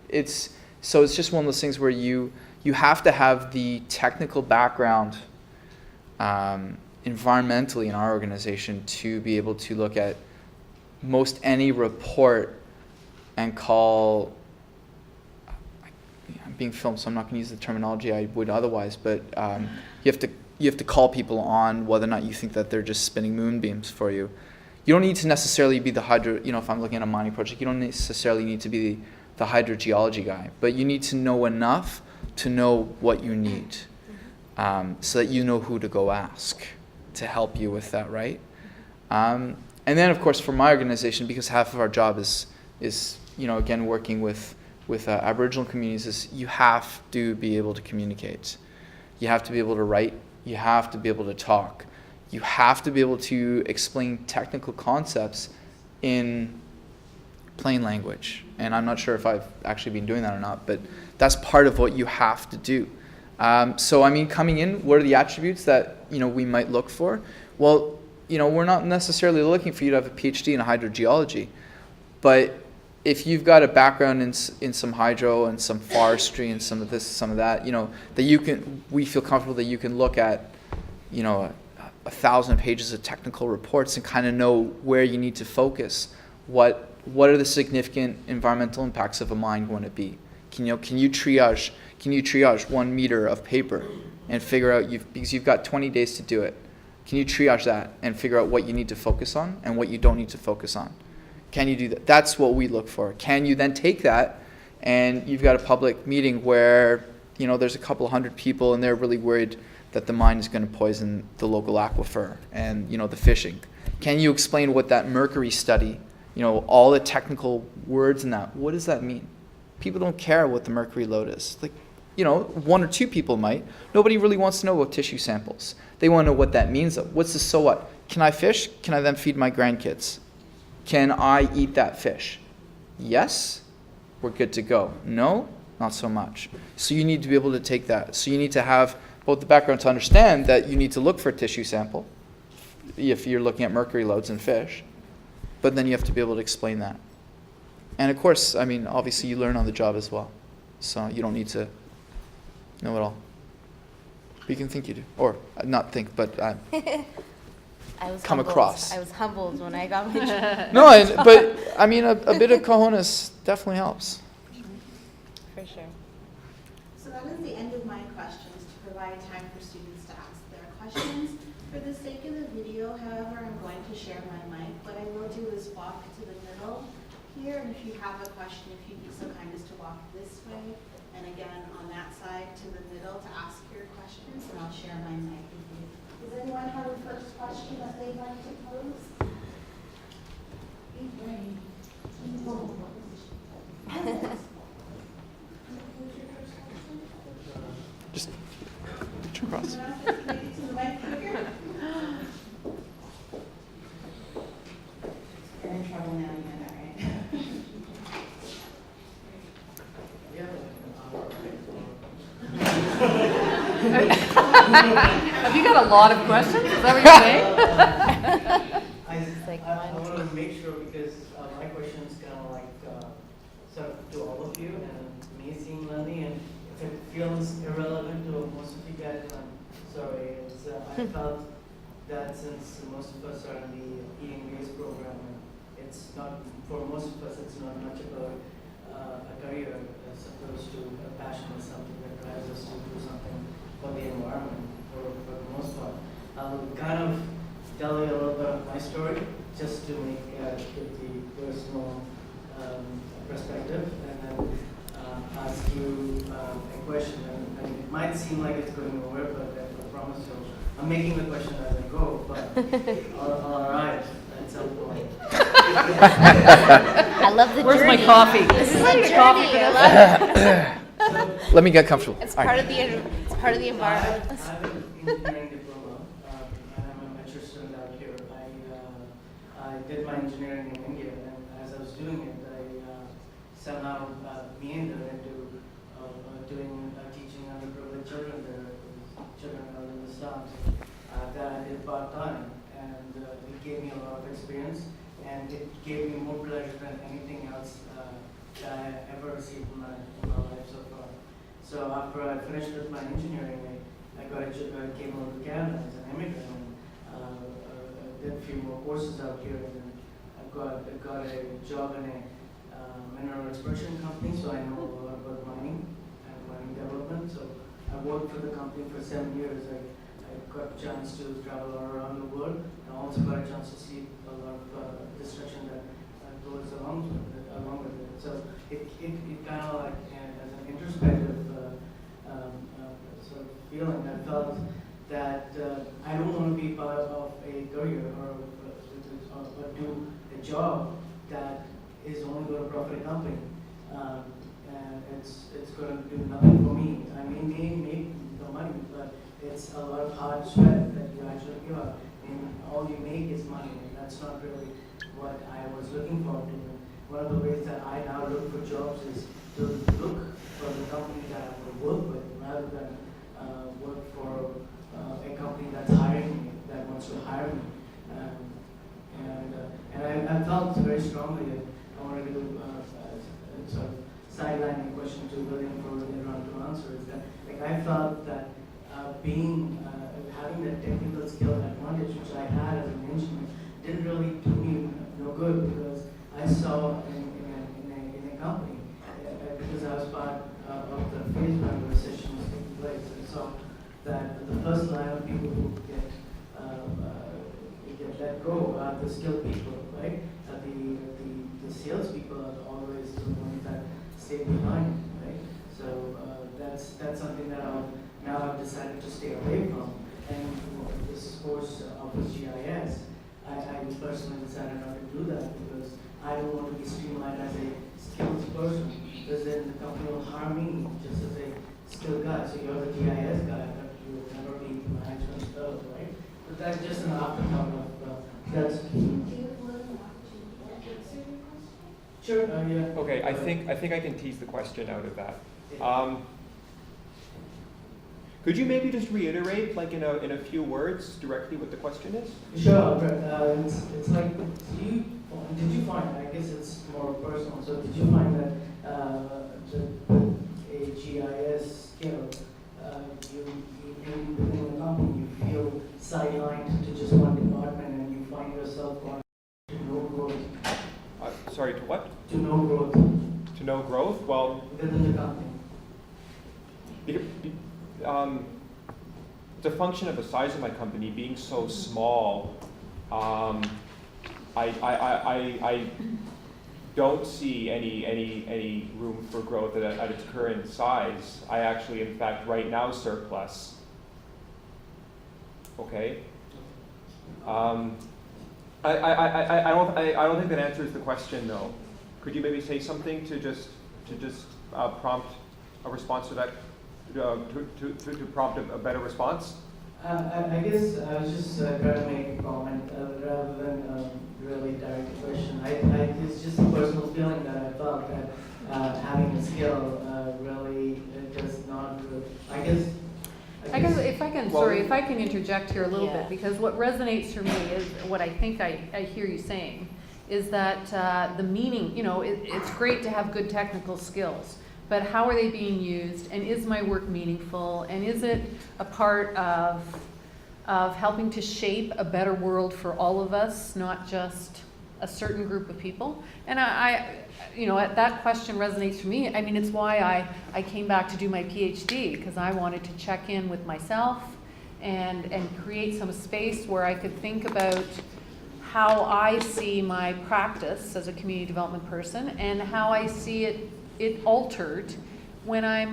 It's just one of those things where you have to have the technical background environmentally in our organization to be able to look at most any report and call. I'm being filmed, so I'm not going to use the terminology I would otherwise, but you have to call people on whether or not you think that they're just spinning moonbeams for you. You don't need to necessarily be the if I'm looking at a mining project, you don't necessarily need to be the hydrogeology guy, but you need to know enough to know what you need, so that you know who to go ask to help you with that, right? And then, of course, for my organization, because half of our job is again working with Aboriginal communities, is you have to be able to communicate. You have to be able to write. You have to be able to talk. You have to be able to explain technical concepts in plain language. And I'm not sure if I've actually been doing that or not, but that's part of what you have to do. So, coming in, what are the attributes that, we might look for? Well, we're not necessarily looking for you to have a PhD in hydrogeology, but if you've got a background in some hydro and some forestry and some of this, some of that, we feel comfortable that you can look at, 1,000 pages of technical reports and kind of know where you need to focus. What are the significant environmental impacts of a mine going to be? Can you triage 1 meter of paper and figure out because you've got 20 days to do it. Can you triage that and figure out what you need to focus on and what you don't need to focus on? Can you do that? That's what we look for. Can you then take that and you've got a public meeting where, you know, there's a couple hundred people and they're really worried that the mine is going to poison the local aquifer and, you know, the fishing. Can you explain what that mercury study, you know, all the technical words in that, what does that mean? People don't care what the mercury load is. Like, you know, one or two people might. Nobody really wants to know about tissue samples. They want to know what that means. What's the so what? Can I fish? Can I then feed my grandkids? Can I eat that fish? Yes, we're good to go. No, not so much. So you need to be able to take that. So you need to have both the background to understand that you need to look for a tissue sample if you're looking at mercury loads in fish, but then you have to be able to explain that. And of course, I mean, obviously you learn on the job as well. So you don't need to know it all. But you can think you do. Or not think, but I was come humbled. across. I was humbled when I got my job. No, but I mean, a bit of cojones definitely helps. For sure. So that is the end of my questions, to provide time for students to ask their questions. For the sake of the video, however, I'm going to share my mic. What I will do is walk to the middle here, and if you have a question, if you'd be so kind as to walk this way, and again on that side to the middle to ask your questions, and I'll share my mic with you. Does anyone have a first question that they'd like to pose? Just turn across. Maybe to the mic quicker. You're in trouble now, you know that, right? Have you got a lot of questions? Is that what you're saying? I want to make sure, because my question is kind of like sort of to all of you, and me seeing learning, and if it feels irrelevant to most of you guys, I'm sorry. I felt that since most of us are in the eating-based program, it's not, for most of us, it's not much about a career as opposed to a passion or something that drives us to do something for the environment for the most part. I'll kind of tell you a little bit of my story just to make give the personal perspective, and then ask you a question. And it might seem like it's going nowhere, but I promise you, I'm making the question as I go, but I'll arrive at some point. I love the Where's journey. my coffee? This is a journey. Coffee. I love it. Let me get comfortable. It's All part right. of the environment. I have an engineering diploma, and I'm a mature student out here. I did my engineering in India, and as I was doing it, I somehow meandered into teaching underprivileged children there, children out in the slums. That I did part-time, and it gave me a lot of experience, and it gave me more pleasure than anything else that I ever received in my life so far. So after I finished with my engineering, I came over to Canada as an immigrant, and did a few more courses out here, and then I got a job in a mineral exploration company, so I know a lot about mining and mining development. So I worked for the company for 7 years. I got a chance to travel all around the world, and also got a chance to see a lot of destruction that goes along with it. So it kind of like, as an introspective sort of feeling, I felt that I don't want to be part of a career or do a job that is only going to profit a company, and it's going to do nothing for me. I may make the money, but it's a lot of hard sweat that you actually give up, and all you make is money, and that's not really what I was looking forward to. One of the ways that I now look for jobs is to look for the company that I will work with, rather than work for a company that's hiring me, that wants to hire me. And I felt very strongly that I wanted to sort of sideline the question to William for everyone to answer, is that like I felt that having that technical skill advantage which I had as an engineer didn't really do me no good, because I saw in a company, because I was part of the phase when the recession was taking place, I saw that the first line of people who get people are always the ones that stay behind, right? So that's something that I've decided to stay away from. And this course offers GIS. I personally decided not to do that because I don't want to be streamlined as a skills person, because then the company will hire me just as a skilled guy. So you're the GIS guy, but you will never be management stuff, right? But that's just an afterthought of that's. Sure. Yeah. Okay, I think I can tease the question out of that. Could you maybe just reiterate, like in a few words, directly what the question is? Sure, Brent. It's like, did you find? I guess it's more personal. So did you find that a GIS skill, within the company, you feel sidelined to just one department, and you find yourself going to no growth? Sorry, to what? To no growth. To no growth? Well, Within the company. It's a function of the size of my company being so small. I don't see any room for growth at its current size. I actually, in fact, right now surplus. Okay. I don't think that answers the question though. Could you maybe say something to just prompt a response to that? To prompt a better response? I guess I was just trying to make a comment rather than really direct a question. It's just a personal feeling that I felt that having a skill really does not. I guess if I can, Well, if I can interject here a little Yeah. bit, because what resonates for me is what I think I hear you saying is that the meaning, it's great to have good technical skills, but how are they being used, and is my work meaningful, and is it a part of helping to shape a better world for all of us, not just a certain group of people? And that question resonates for me. I mean, it's why I came back to do my PhD, because I wanted to check in with myself and create some space where I could think about how I see my practice as a community development person and how I see it altered when I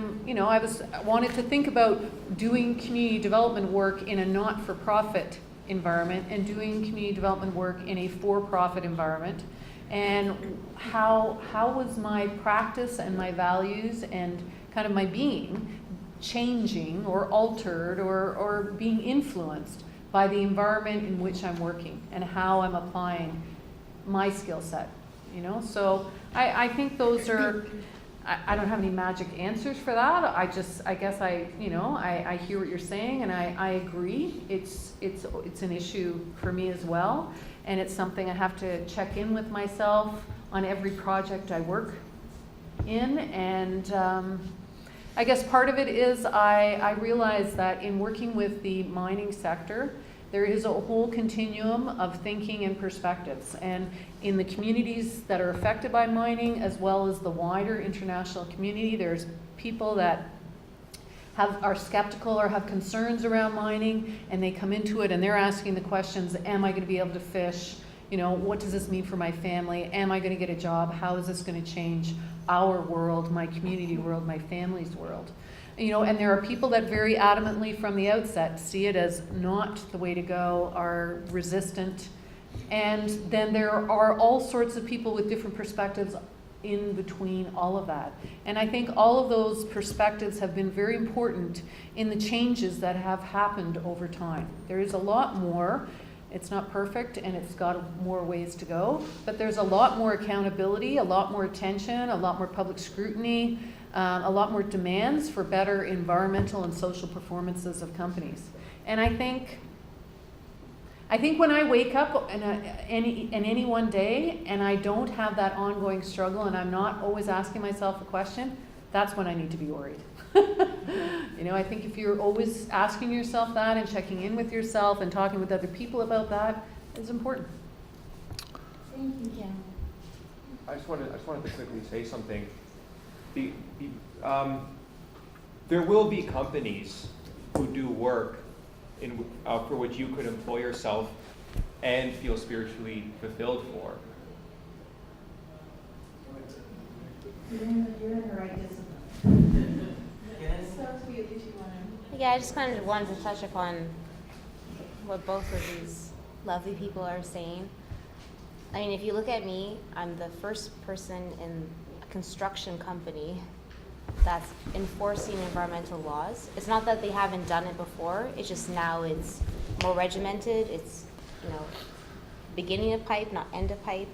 wanted to think about doing community development work in a not-for-profit environment and doing community development work in a for-profit environment, and how was my practice and my values and kind of my being changing or altered or being influenced by the environment in which I'm working and how I'm applying my skill set, So I think those are, I don't have any magic answers for that. I guess I hear what you're saying, and I agree. It's an issue for me as well, and it's something I have to check in with myself on every project I work in. And I guess part of it is I realize that in working with the mining sector, there is a whole continuum of thinking and perspectives. And in the communities that are affected by mining, as well as the wider international community, there's people that are skeptical or have concerns around mining, and they come into it and they're asking the questions, am I going to be able to fish? What does this mean for my family? Am I going to get a job? How is this going to change our world, my community world, my family's world? And there are people that very adamantly from the outset see it as not the way to go, are resistant. And then there are all sorts of people with different perspectives in between all of that. And I think all of those perspectives have been very important in the changes that have happened over time. There is a lot more. It's not perfect, and it's got more ways to go, but there's a lot more accountability, a lot more attention, a lot more public scrutiny, a lot more demands for better environmental and social performances of companies. And I think when I wake up in any one day and I don't have that ongoing struggle and I'm not always asking myself a question, that's when I need to be worried. I think if you're always asking yourself that and checking in with yourself and talking with other people about that is important. Thank you, Kim. I just wanted to quickly say something. There will be companies who do work for which you could employ yourself and feel spiritually fulfilled for. You're in the right discipline. Yes. So sweet that you want to. Yeah, I just kind of wanted to touch upon what both of these lovely people are saying. I mean, if you look at me, I'm the first person in a construction company that's enforcing environmental laws. It's not that they haven't done it before, it's just now it's more regimented. It's, beginning of pipe, not end of pipe.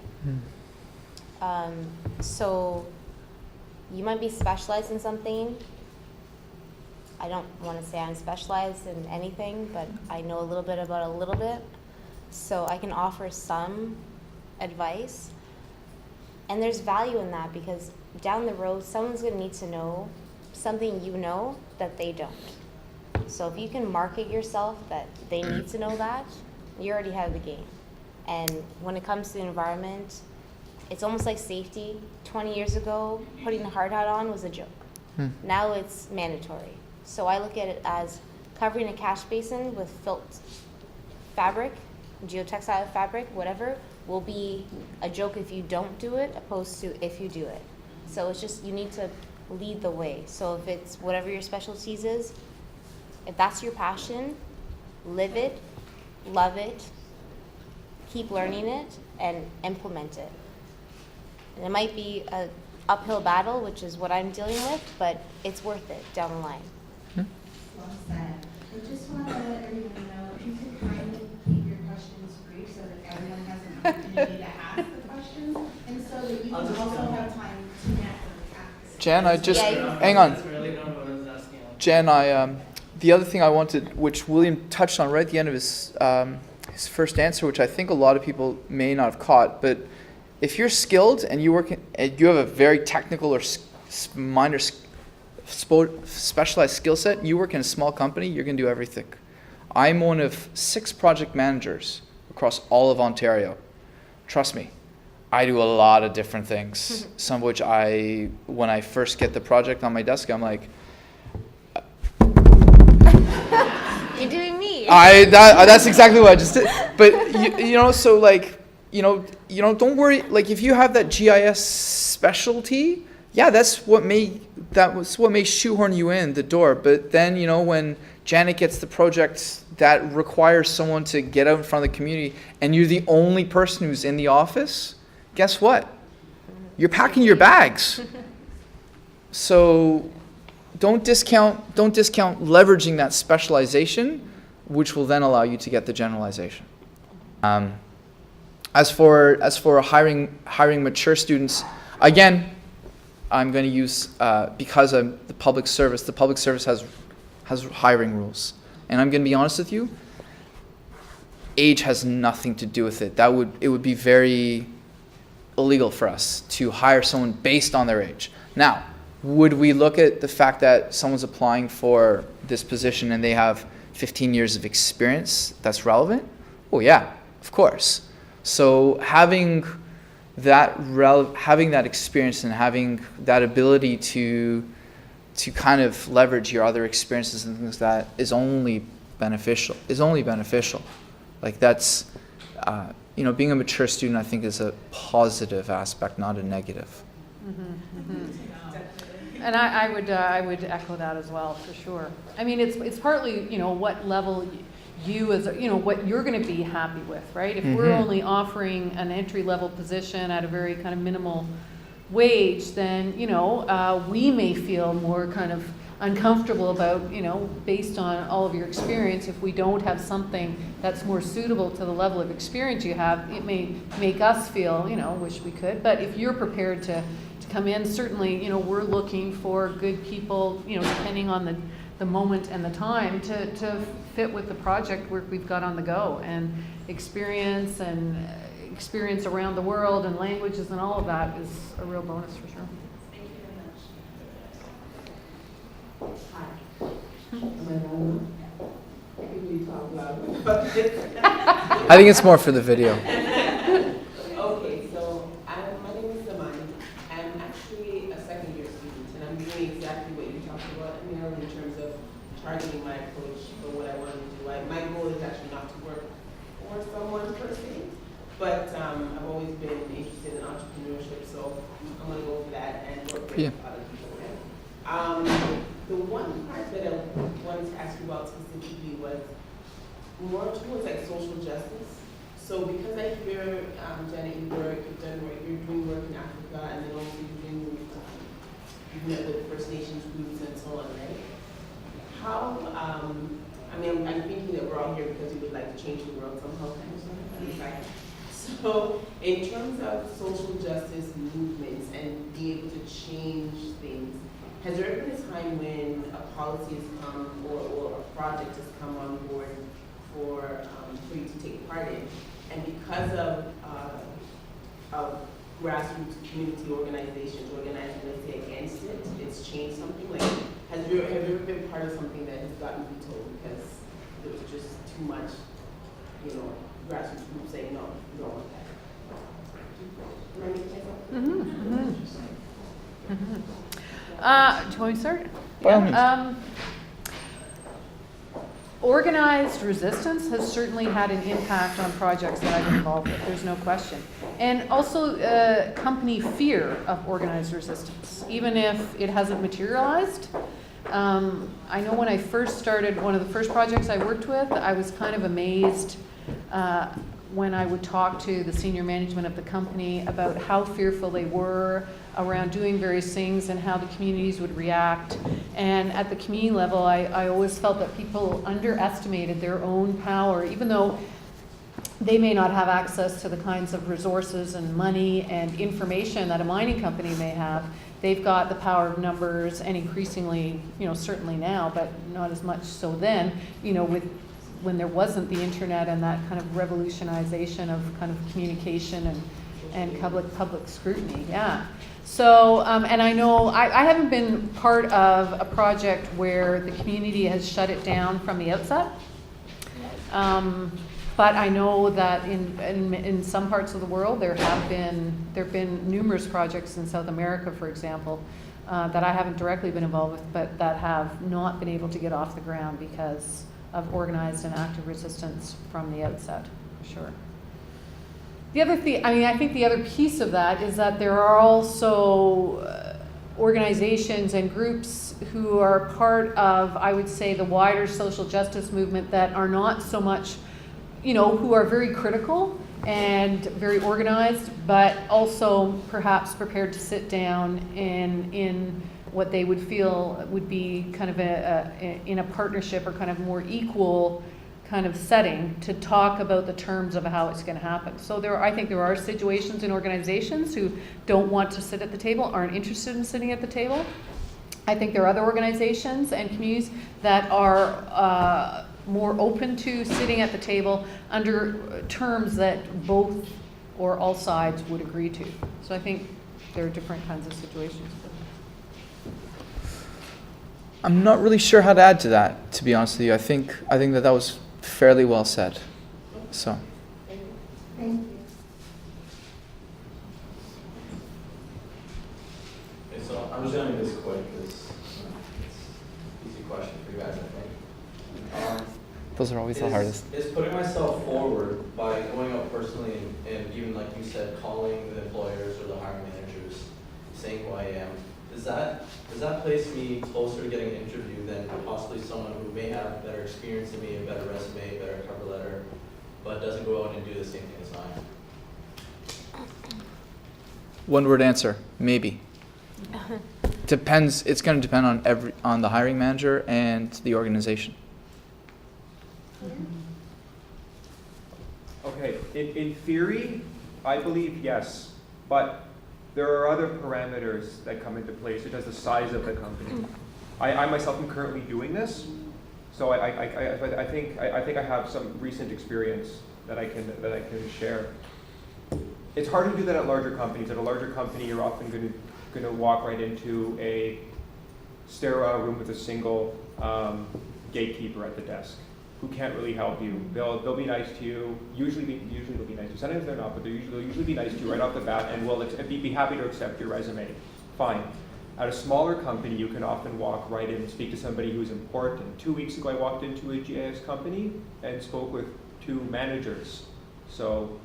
So you might be specialized in something. I don't want to say I'm specialized in anything, but I know a little bit about a little bit. So I can offer some advice. And there's value in that because down the road, someone's going to need to know something you know that they don't. So if you can market yourself that they need to know that, you already have the game. And when it comes to the environment, it's almost like safety. 20 years ago, putting a hard hat on was a joke. Now it's mandatory. So I look at it as covering a catch basin with felt fabric, geotextile fabric, whatever, will be a joke if you don't do it, opposed to if you do it. So it's just, you need to lead the way. So if it's whatever your specialties is, if that's your passion, live it, love it, keep learning it, and implement it. And it might be an uphill battle, which is what I'm dealing with, but it's worth it down the line. Well said. I just want to let everyone know, if you could kindly keep your questions brief so that everyone has an opportunity to ask the questions, and so that you can also have time to network after. Jan, I just, Yeah, hang on. That's really not what I was asking. Jan, the other thing I wanted, which William touched on right at the end of his first answer, which I think a lot of people may not have caught, but if you're skilled and you you have a very technical or minor specialized skill set, you work in a small company, you're going to do everything. I'm one of 6 project managers across all of Ontario. Trust me, I do a lot of different things, some of which when I first get the project on my desk, I'm like, You're doing me. that's exactly what I just did. But so like, don't worry. Like if you have that GIS specialty, yeah, that's what may shoehorn you in the door. But then when Janet gets the project that requires someone to get out in front of the community, and you're the only person who's in the office, guess what? You're packing your bags. So don't discount leveraging that specialization, which will then allow you to get the generalization. As for hiring mature students, again, I'm going to use because I'm the public service. The public service has hiring rules, and I'm going to be honest with you. Age has nothing to do with it. It would be very illegal for us to hire someone based on their age. Now, would we look at the fact that someone's applying for this position and they have 15 years of experience that's relevant? Oh yeah, of course. So having that experience and having that ability to kind of leverage your other experiences and things like that is only beneficial. Like that's being a mature student, I think, is a positive aspect, not a negative. And I would echo that as well, for sure. I mean, it's partly, what level you as, what you're going to be happy with, right? If we're only offering an entry-level position at a very kind of minimal wage, then, we may feel more kind of uncomfortable about, based on all of your experience, if we don't have something that's more suitable to the level of experience you have, it may make us feel, wish we could. But if you're prepared to come in, certainly, we're looking for good people, depending on the moment and the time to fit with the project work we've got on the go, and experience around the world and languages and all of that is a real bonus for sure. Thank you very much. Hi. Can you talk louder? I think it's more for the video. Okay, so my name is Samani. I'm actually a second-year student, and I'm doing exactly what you talked about, Marilyn, in terms of targeting my approach for what I want to do. My goal is actually not to work for someone per se, but I've always been interested in entrepreneurship, so I'm going to go for that and work with Yeah. other people can. The one part that I wanted to ask you about specifically was more towards like social justice. So because I hear, Janet, you've doing work in Africa, and then also you've met with First Nations groups and so on, right? How, I mean, I'm thinking that we're all here because we would like to change the world somehow, kind of something. So in terms of social justice movements and being able to change things, has there ever been a time when a policy has come or a project has come on board for you to take part in, and because of grassroots community organizations organizing, let's say, against it, it's changed something? Like, have you ever been part of something that has gotten vetoed because there was just too much, grassroots groups saying no, we don't want that? Am I making sense? Do you want me to start? By all means. Organized resistance has certainly had an impact on projects that I've been involved with, there's no question. And also company fear of organized resistance, even if it hasn't materialized. I know when I first started, one of the first projects I worked with, I was kind of amazed when I would talk to the senior management of the company about how fearful they were around doing various things and how the communities would react. And at the community level, I always felt that people underestimated their own power, even though they may not have access to the kinds of resources and money and information that a mining company may have. They've got the power of numbers, and increasingly, certainly now, but not as much so then, when there wasn't the internet and that kind of revolutionization of kind of communication and public scrutiny, yeah. So, and I know, I haven't been part of a project where the community has shut it down from the outset. But I know that in some parts of the world there have been numerous projects in South America, for example, that I haven't directly been involved with, but that have not been able to get off the ground because of organized and active resistance from the outset, for sure. The other thing, I think the other piece of that is that there are also organizations and groups who are part of, I would say, the wider social justice movement that are not so much, who are very critical and very organized, but also perhaps prepared to sit down in what they would feel would be kind of in a partnership or kind of more equal kind of setting to talk about the terms of how it's going to happen. So I think there are situations in organizations who don't want to sit at the table, aren't interested in sitting at the table. I think there are other organizations and communities that are more open to sitting at the table under terms that both or all sides would agree to. So I think there are different kinds of situations. I'm not really sure how to add to that, to be honest with you. I think that was fairly well said. So. Thank you. Okay, so I'm just going to make this quick because it's an easy question for you guys, I think. Those are always the hardest. Is putting myself forward by going up personally and even like you said, calling the employers or the hiring managers, saying who I am, does that place me closer to getting an interview than possibly someone who may have better experience than me, a better resume, a better cover letter, but doesn't go out and do the same thing as I am? One word answer, maybe. Depends. It's going to depend on the hiring manager and the organization. Okay, in theory, I believe yes, but there are other parameters that come into play, such as the size of the company. I myself am currently doing this, so I think I have some recent experience that I can share. It's hard to do that at larger companies. At a larger company, you're often going to walk right into a sterile room with a single gatekeeper at the desk who can't really help you. They'll be nice to you. Usually they'll be nice to you. Sometimes they're not, but they'll usually be nice to you right off the bat and will be happy to accept your resume. Fine. At a smaller company, you can often walk right in and speak to somebody who's important. 2 weeks ago, I walked into a GIS company and spoke with 2 managers. So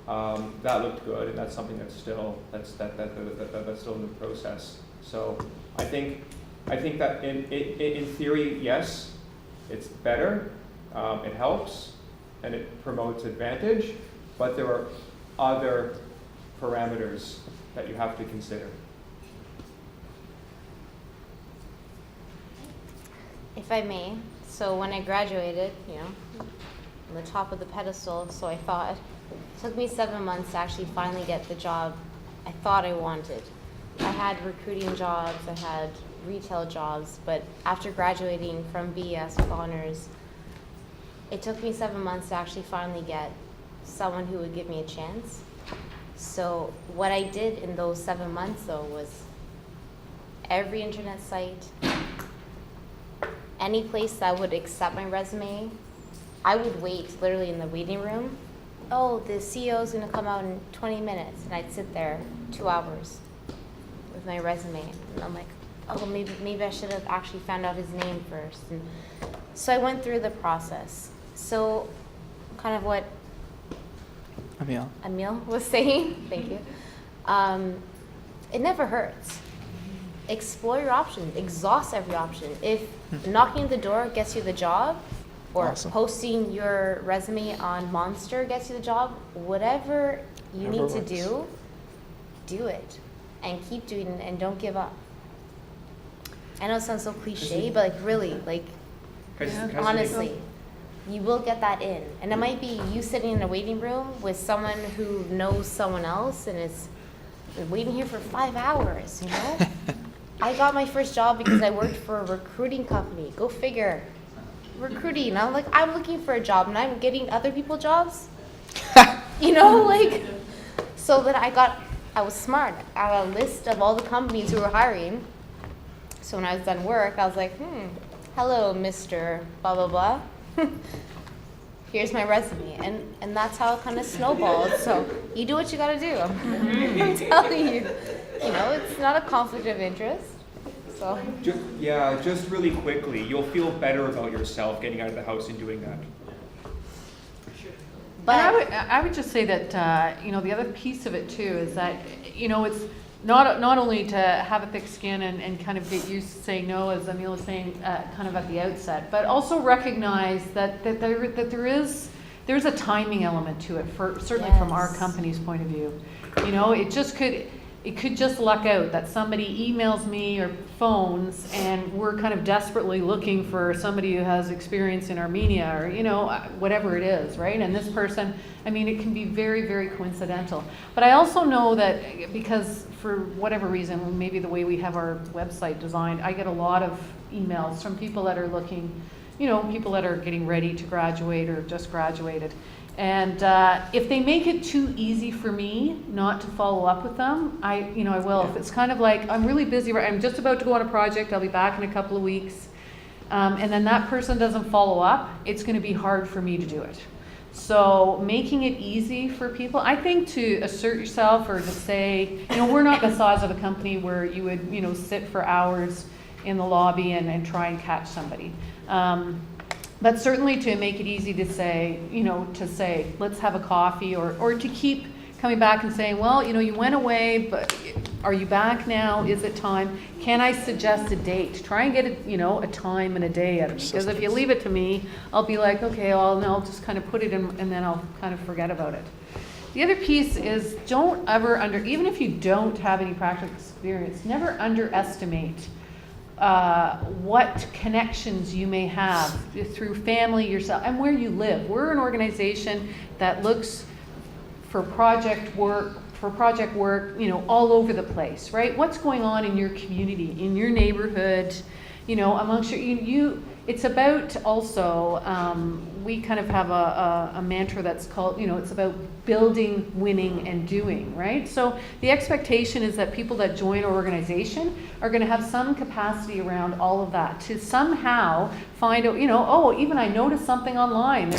That looked good, and that's something that's still that's still in the process. So I think that in theory, yes, it's better, it helps, and it promotes advantage, but there are other parameters that you have to consider. If I may, so when I graduated, you know, on the top of the pedestal, so I thought, it took me 7 months to actually finally get the job I thought I wanted. I had recruiting jobs, I had retail jobs, but after graduating from BS with honors, it took me 7 months to actually finally get someone who would give me a chance. So what I did in those 7 months though was every internet site, any place that would accept my resume, I would wait literally in the waiting room. Oh, the CEO is going to come out in 20 minutes, and I'd sit there 2 hours with my resume, and I'm like, oh, maybe I should have actually found out his name first. And so I went through the process. So, kind of what Emil was saying. Thank you. It never hurts. Explore your options. Exhaust every option. If knocking the door gets you the job, or Awesome. posting your resume on Monster gets you the job, whatever you need to do it. And keep doing it and don't give up. I know it sounds so cliche, but like really, like honestly, you will get that in. And it might be you sitting in a waiting room with someone who knows someone else and is waiting here for 5 hours, you know? I got my first job because I worked for a recruiting company. Go figure. Recruiting. I'm like, I'm looking for a job and I'm getting other people jobs. You know, like, so that I was smart. I had a list of all the companies who were hiring. So when I was done work, I was like, hello, Mr. blah, blah, blah. Here's my resume. And that's how it kind of snowballed. So you do what you got to do. I'm telling you. You know, it's not a conflict of interest. So. Just really quickly, you'll feel better about yourself getting out of the house and doing that. But I would just say that you know, the other piece of it too is that, you know, it's not only to have a thick skin and kind of get used to saying no, as Emil was saying kind of at the outset, but also recognize that there's a timing element to it, certainly from our company's point of view. You know, it could just luck out that somebody emails me or phones and we're kind of desperately looking for somebody who has experience in Armenia or, you know, whatever it is, right? And this person, I mean, it can be very, very coincidental. But I also know that because for whatever reason, maybe the way we have our website designed, I get a lot of emails from people that are looking, you know, people that are getting ready to graduate or just graduated. And if they make it too easy for me not to follow up with them, I will. If it's kind of like, I'm really busy, I'm just about to go on a project, I'll be back in a couple of weeks, and then that person doesn't follow up, it's going to be hard for me to do it. So making it easy for people, I think, to assert yourself or to say, you know, we're not the size of a company where you would, you know, sit for hours in the lobby and try and catch somebody. But certainly to make it easy to say, you know, let's have a coffee or to keep coming back and saying, well, you know, you went away, but are you back now? Is it time? Can I suggest a date? Try and get a time and a day out of it. Because if you leave it to me, I'll be like, okay, I'll just kind of put it in and then I'll kind of forget about it. The other piece is don't ever even if you don't have any practical experience, never underestimate what connections you may have through family, yourself, and where you live. We're an organization that looks for project work, you know, all over the place, right? What's going on in your community, in your neighborhood, you know, amongst you. It's about also, we kind of have a mantra that's called, you know, it's about building, winning, and doing, right? So the expectation is that people that join our organization are going to have some capacity around all of that to somehow find out, you know, oh, even I noticed something online.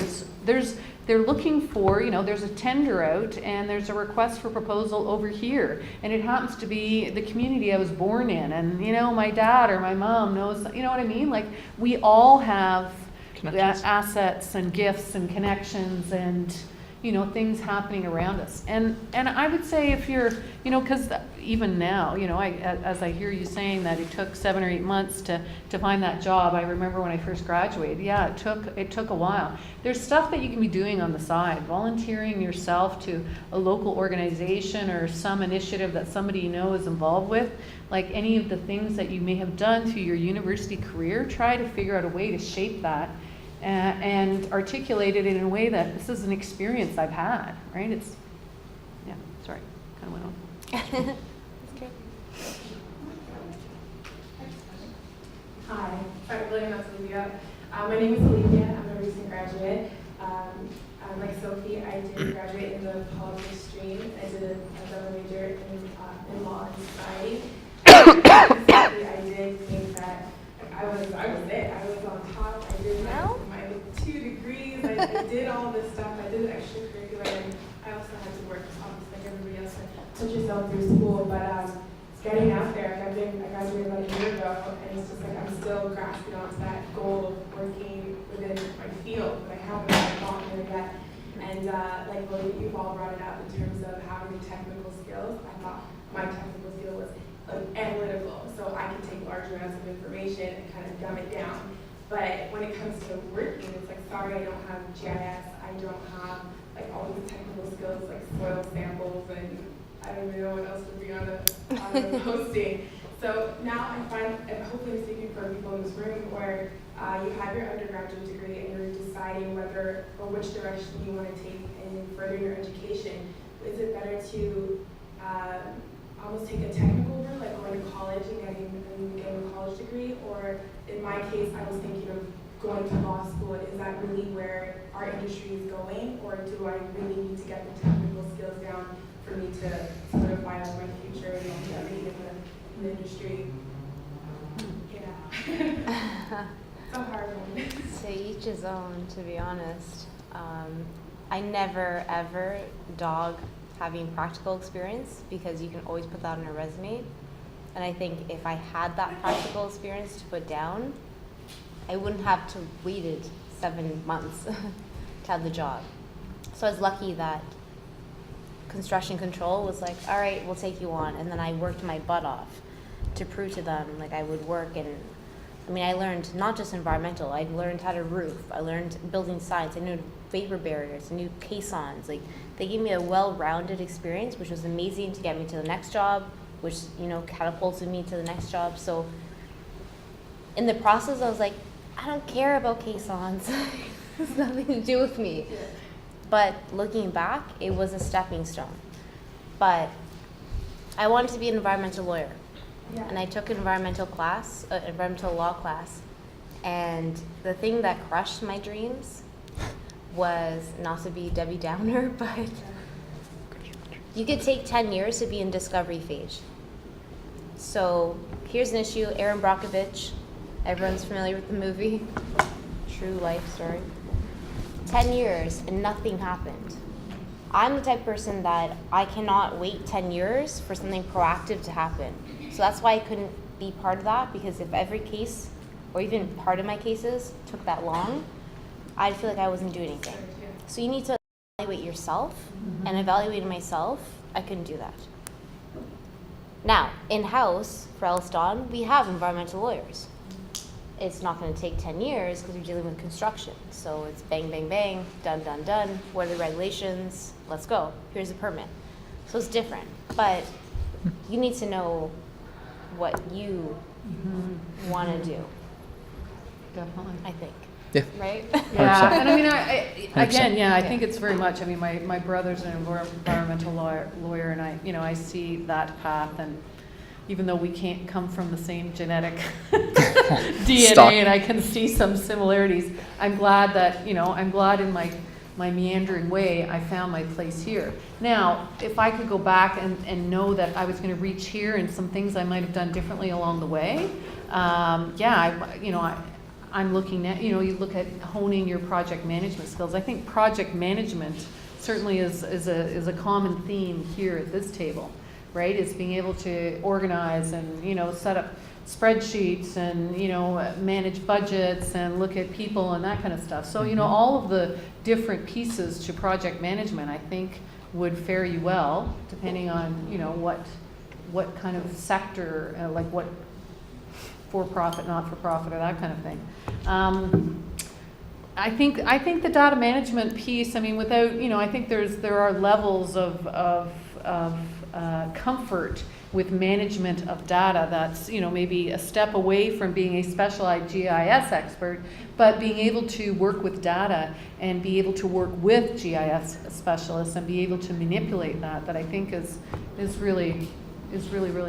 They're looking for, you know, there's a tender out and there's a request for proposal over here. And it happens to be the community I was born in. And, you know, my dad or my mom knows, you know what I mean? Like, we all have assets and gifts and connections and, things happening around us. And I would say if you're, because even now, as I hear you saying that it took 7 or 8 months to find that job. I remember when I first graduated, yeah, it took a while. There's stuff that you can be doing on the side, volunteering yourself to a local organization or some initiative that somebody you know is involved with. Like any of the things that you may have done through your university career, try to figure out a way to shape that and articulate it in a way that this is an experience I've had, right? Sorry, kind of went on. Okay. Hi, I'm really not Olivia. My name is Olivia. I'm a recent graduate. Like Sophie, I did graduate in the politics stream. I did a double major in law and society. I did think that I was it. I was on top. I did my 2 degrees. I did all this stuff. I did extracurricular, and I also had to work obviously like everybody else to put yourself through school. But getting out there, I graduated about a year ago, and it's just like I'm still grasping onto that goal of working within my field, but I haven't gotten there yet. And like Lily, you've all brought it up in terms of having technical skills. I thought my technical skill was analytical, so I can take large amounts of information and kind of dumb it down. But when it comes to working, it's like, sorry, I don't have GIS, I don't have like all these technical skills like soil samples, and I don't even know what else would be on the posting. So now I find, and hopefully I'm speaking for people in this room, where you have your undergraduate degree and you're deciding whether or which direction you want to take in further your education. Is it better to almost take a technical route, like going to college and getting a college degree? Or in my case, I was thinking of going to law school. Is that really where our industry is going? Or do I really need to get the technical skills down for me to solidify as my future and longevity in the industry? Yeah. It's a hard one. To each his own, to be honest. I never ever dog having practical experience, because you can always put that on a resume. And I think if I had that practical experience to put down, I wouldn't have to waited 7 months to have the job. So I was lucky that construction control was like, all right, we'll take you on. And then I worked my butt off to prove to them, like I would work. And I mean, I learned not just environmental, I learned how to roof, I learned building science, I knew vapor barriers, I knew caissons. Like, they gave me a well-rounded experience, which was amazing to get me to the next job, which, catapulted me to the next job. So in the process, I was like, I don't care about caissons. It has nothing to do with me. But looking back, it was a stepping stone. But I wanted to be an environmental lawyer. Yeah. And I took an environmental law class. And the thing that crushed my dreams was, not to be Debbie Downer, but you could take 10 years to be in discovery phase. So here's an issue, Erin Brockovich, everyone's familiar with the movie, true life story. 10 years and nothing happened. I'm the type of person that I cannot wait 10 years for something proactive to happen. So that's why I couldn't be part of that, because if every case, or even part of my cases, took that long, I'd feel like I wasn't doing anything. So you need to evaluate yourself, and evaluating myself, I couldn't do that. Now, in-house, for Ellis Don, we have environmental lawyers. It's not going to take 10 years because we're dealing with construction. So it's bang, bang, bang, done, done, done. What are the regulations? Let's go. Here's a permit. So it's different. But you need to know what you want to do, Definitely. I think. Yeah. Right? Yeah, and I mean, I think it's very much, I mean, my brother's an environmental lawyer, and I see that path, and even though we can't come from the same genetic DNA, Stop. and I can see some similarities, I'm glad that, I'm glad in my meandering way, I found my place here. Now, if I could go back and know that I was going to reach here and some things I might have done differently along the way, I'm looking at, you look at honing your project management skills. I think project management certainly is a common theme here at this table. right? Is being able to organize and, you know, set up spreadsheets and, you know, manage budgets and look at people and that kind of stuff. So, you know, all of the different pieces to project management, I think, would fare you well, depending on, you know, what kind of sector, like what for-profit, not-for-profit, or that kind of thing. I think the data management piece, I mean, without, you know, I think there are levels of comfort with management of data that's, you know, maybe a step away from being a specialized GIS expert, but being able to work with data and be able to work with GIS specialists and be able to manipulate that I think is really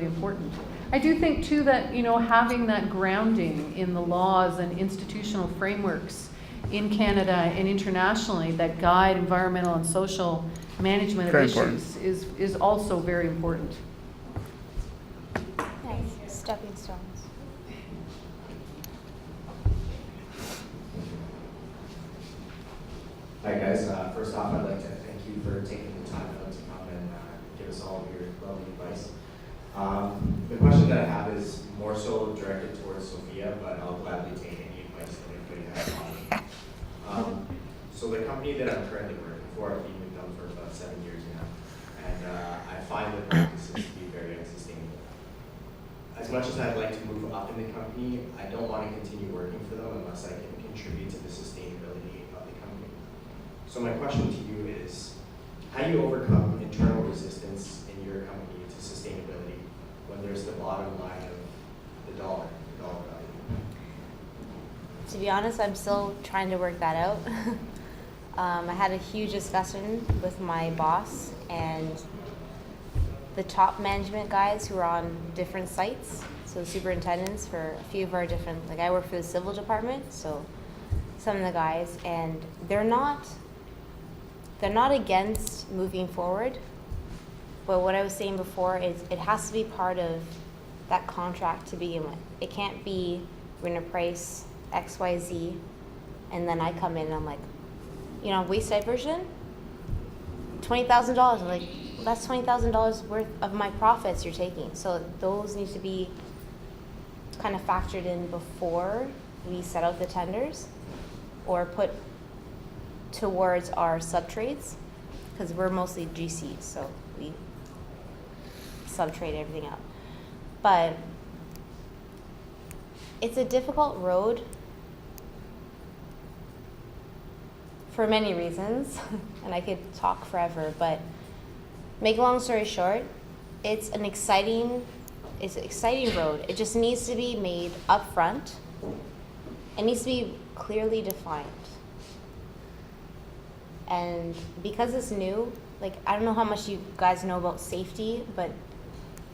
important. I do think too that, you know, having that grounding in the laws and institutional frameworks in Canada and internationally that guide environmental and social management of issues is also very important. Yes, stepping stones. Hi guys, first off I'd like to thank you for taking the time out to come and give us all your lovely advice. The question that I have is more so directed towards Sophia, but I'll gladly take any advice that anybody has on me. So the company that I'm currently working for, I've been with them for about 7 years now, and I find the practices to be very unsustainable. As much as I'd like to move up in the company, I don't want to continue working for them unless I can contribute to the sustainability of the company. So my question to you is, how do you overcome internal resistance in your company to sustainability when there's the bottom line of the dollar value? To be honest, I'm still trying to work that out. I had a huge discussion with my boss and the top management guys who are on different sites, so superintendents for a few of our different, like I work for the civil department, so some of the guys, and they're not against moving forward, but what I was saying before is it has to be part of that contract to begin with. It can't be we're gonna price XYZ and then I come in and I'm like, you know, waste diversion, $20,000. I'm like, well, that's $20,000 worth of my profits you're taking. So those need to be kind of factored in before we set out the tenders or put towards our sub-trades, because we're mostly GCs, so we sub-trade everything out. But it's a difficult road for many reasons, and I could talk forever, but make a long story short, it's an exciting road. It just needs to be made upfront. It needs to be clearly defined. And because it's new, like, I don't know how much you guys know about safety, but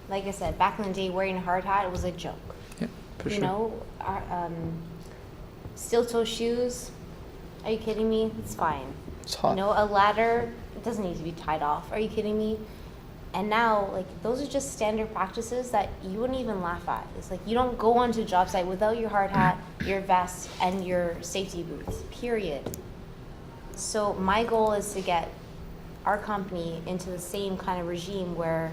like I said, back in the day, wearing a hard hat, it was a joke. Yeah, for sure. You know, steel toe shoes, are you kidding me? It's fine. It's hot. You know, a ladder, it doesn't need to be tied off. Are you kidding me? And now, like, those are just standard practices that you wouldn't even laugh at. It's like you don't go onto a job site without your hard hat, your vest, and your safety boots, period. So my goal is to get our company into the same kind of regime where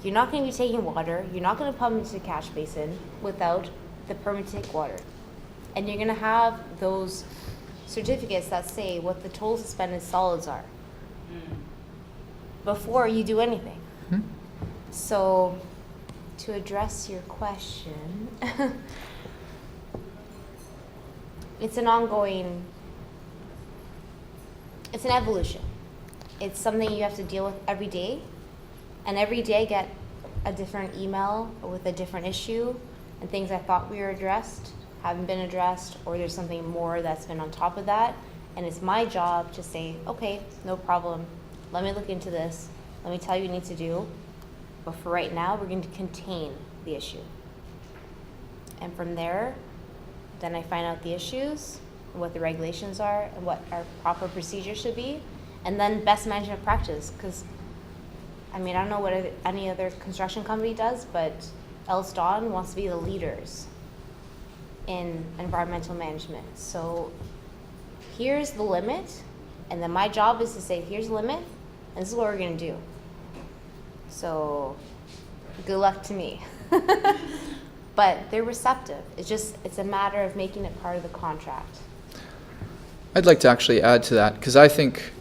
you're not going to be taking water, you're not going to pump into the catch basin without the permit to take water. And you're going to have those certificates that say what the total suspended solids are before you do anything. Hmm? So to address your question, it's an ongoing, it's an evolution. It's something you have to deal with every day. And every day I get a different email with a different issue and things I thought we were addressed haven't been addressed, or there's something more that's been on top of that. And it's my job to say, okay, no problem. Let me look into this. Let me tell you what you need to do. But for right now, we're going to contain the issue. And from there, then I find out the issues, what the regulations are, and what our proper procedure should be, and then best management practice. Because, I mean, I don't know what any other construction company does, but Else Dawn wants to be the leaders in environmental management. So here's the limit, and then my job is to say, here's the limit, and this is what we're going to do. So good luck to me. But they're receptive. It's a matter of making it part of the contract. I'd like to actually add to that, because I think,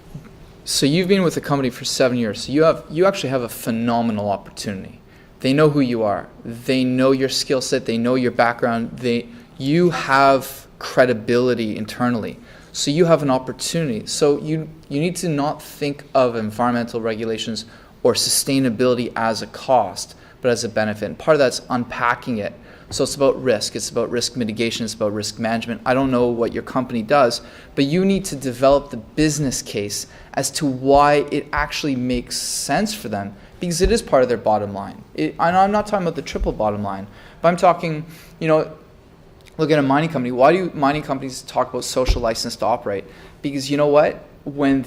so you've been with the company for 7 years, so you actually have a phenomenal opportunity. They know who you are. They know your skill set. They know your background. You have credibility internally. So you have an opportunity. So you need to not think of environmental regulations or sustainability as a cost, but as a benefit. And part of that's unpacking it. So it's about risk. It's about risk mitigation. It's about risk management. I don't know what your company does, but you need to develop the business case as to why it actually makes sense for them, because it is part of their bottom line. And I'm not talking about the triple bottom line, but I'm talking, look at a mining company. Why do mining companies talk about social license to operate? Because you know what? When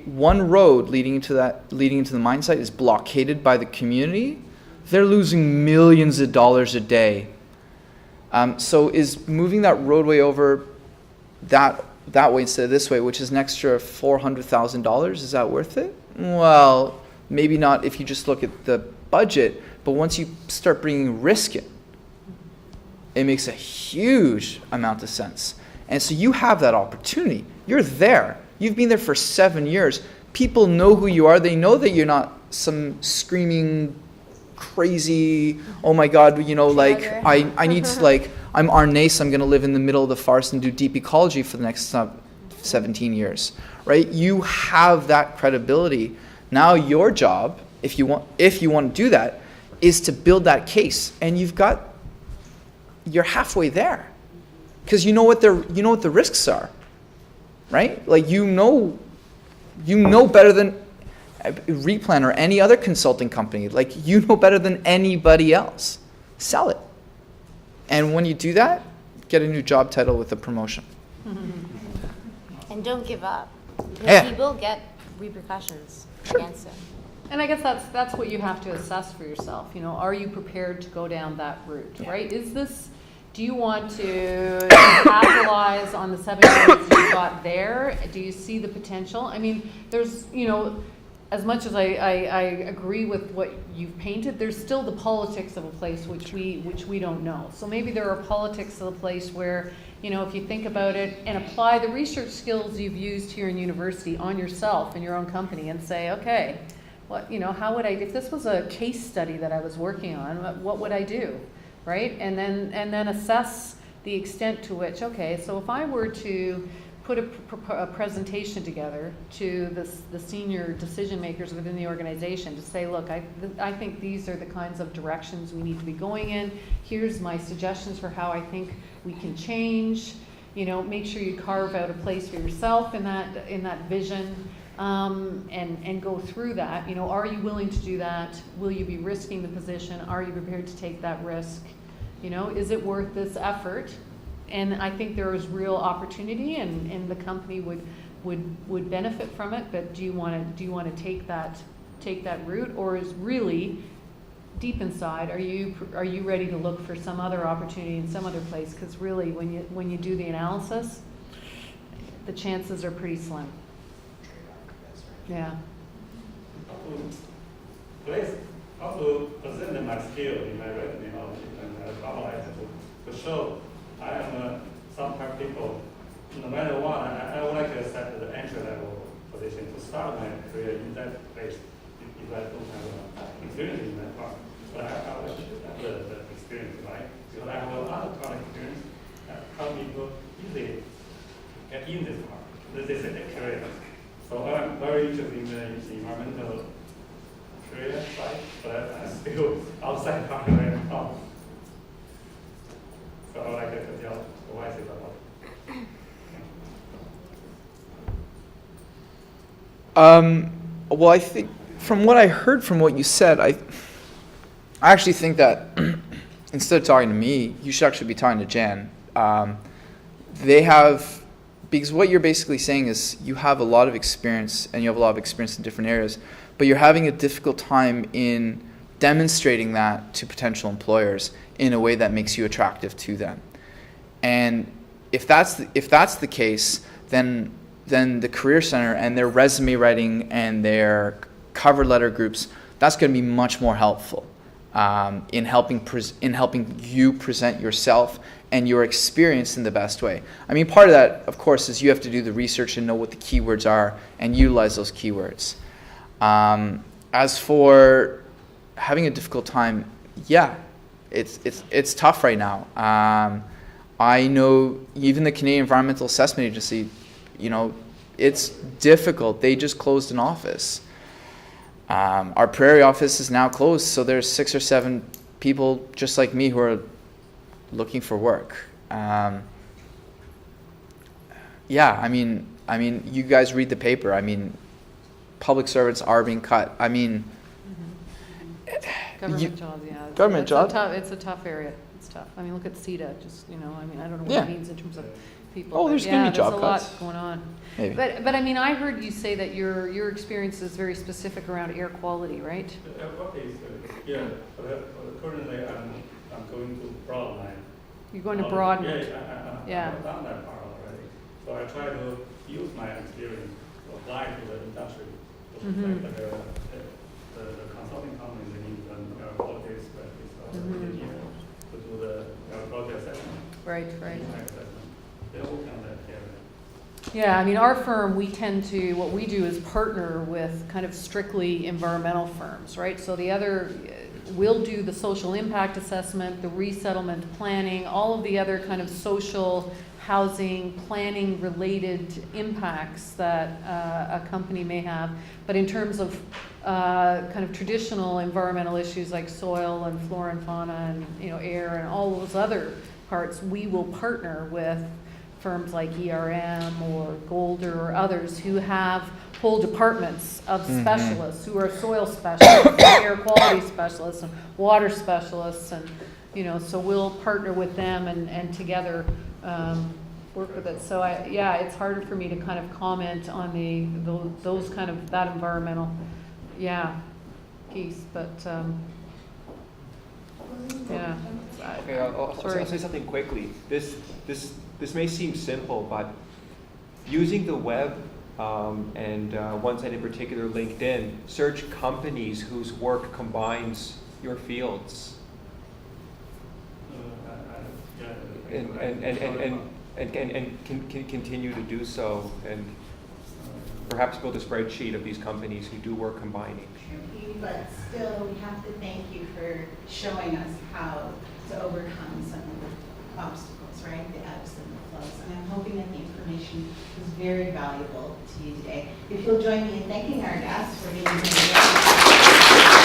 one road leading into the mine site is blockaded by the community, they're losing millions of dollars a day. So is moving that roadway over that way instead of this way, which is an extra $400,000, is that worth it? Well, maybe not if you just look at the budget, but once you start bringing risk in, it makes a huge amount of sense. And so you have that opportunity. You're there. You've been there for 7 years. People know who you are. They know that you're not some screaming, crazy, oh my God, I need to, I'm Arnace, I'm going to live in the middle of the forest and do deep ecology for the next 17 years, right? You have that credibility. Now your job, if you want to do that, is to build that case. And you're halfway there, because you know what the risks are, right? Like you know better than Replan or any other consulting company. Like you know better than anybody else. Sell it, and when you do that, get a new job title with a promotion. And don't give up. Because Yeah. you will get repercussions against it. And I guess that's what you have to assess for yourself. Are you prepared to go down that route, right? Do you want to capitalize on the 7 years you got there? Do you see the potential? I mean, there's, as much as I agree with what you've painted, there's still the politics of a place which we don't know. So maybe there are politics of a place where, if you think about it and apply the research skills you've used here in university on yourself and your own company and say, okay, how would if this was a case study that I was working on, what would I do, right? And then assess the extent to which, okay, so if I were to put a presentation together to the senior decision makers within the organization to say, look, I think these are the kinds of directions we need to be going in. Here's my suggestions for how I think we can change. Make sure you carve out a place for yourself in that vision, and go through that. Are you willing to do that? Will you be risking the position? Are you prepared to take that risk? Is it worth this effort? And I think there is real opportunity, and the company would benefit from it. But do you want to take that route, or is really deep inside? Are you ready to look for some other opportunity in some other place? Because really, when you do the analysis, the chances are pretty slim. Yeah. Please, how to present my skill in my resume and formalize it to show I am some kind of people. No matter what, I would like to accept the entry level position to start my career in that place. If I don't have experience in that part, but I would like to have the experience, right? Because I have a lot of product experience. How people easily get in this part. This is a career. So I'm very interested in the environmental career side, but I'm still outside part right now. So I would like to tell why is it about Well, I think from what I heard from what you said, I actually think that instead of talking to me, you should actually be talking to Jan. Because what you're basically saying is you have a lot of experience, and you have a lot of experience in different areas, but you're having a difficult time in demonstrating that to potential employers in a way that makes you attractive to them. And if that's the case, then the Career Center and their resume writing and their cover letter groups, that's going to be much more helpful. in helping you present yourself and your experience in the best way. I mean, part of that, of course, is you have to do the research and know what the keywords are and utilize those keywords. As for having a difficult time, yeah, it's tough right now. I know even the Canadian Environmental Assessment Agency, it's difficult. They just closed an office. Our Prairie office is now closed, so there's 6 or 7 people just like me who are looking for work. Yeah, I mean, you guys read the paper. I mean, public servants are being cut. I mean, Government jobs, yeah. Government jobs? It's a tough area. It's tough. I mean, look at CETA, just, I don't know what Yeah. it means in terms of people. Oh, but there's gonna be job cuts. There's a lot going on. Maybe. But I mean, I heard you say that your experience is very specific around air quality, right? The air quality is, yeah, but currently I'm going to broadline. You're going to broaden Yeah, it. Yeah. I've done that part already. So I try to use my experience to apply to the industry. Mhm. Like the consulting companies, they need an air quality specialist or Mhm. engineer to do the air quality assessment. Right. Impact assessment. They're working on that area. Yeah, I mean, our firm, what we do is partner with kind of strictly environmental firms, right? So we'll do the social impact assessment, the resettlement planning, all of the other kind of social housing planning related impacts that a company may have. But in terms of kind of traditional environmental issues like soil and flora and fauna and air and all those other parts, we will partner with firms like ERM or Golder or others who have whole departments of specialists who are soil specialists, and air quality specialists, and water specialists, and so we'll partner with them and together work with it. So it's harder for me to kind of comment on those kind of that environmental piece, but yeah. Okay, I'll say something quickly. This may seem simple, but using the web and one site in particular, LinkedIn, search companies whose work combines your fields, and can continue to do so, and perhaps build a spreadsheet of these companies who do work combining. But still, we have to thank you for showing us how to overcome some of the obstacles, right? The ebbs and the flows. And I'm hoping that the information was very valuable to you today. If you'll join me in thanking our guests for being here today.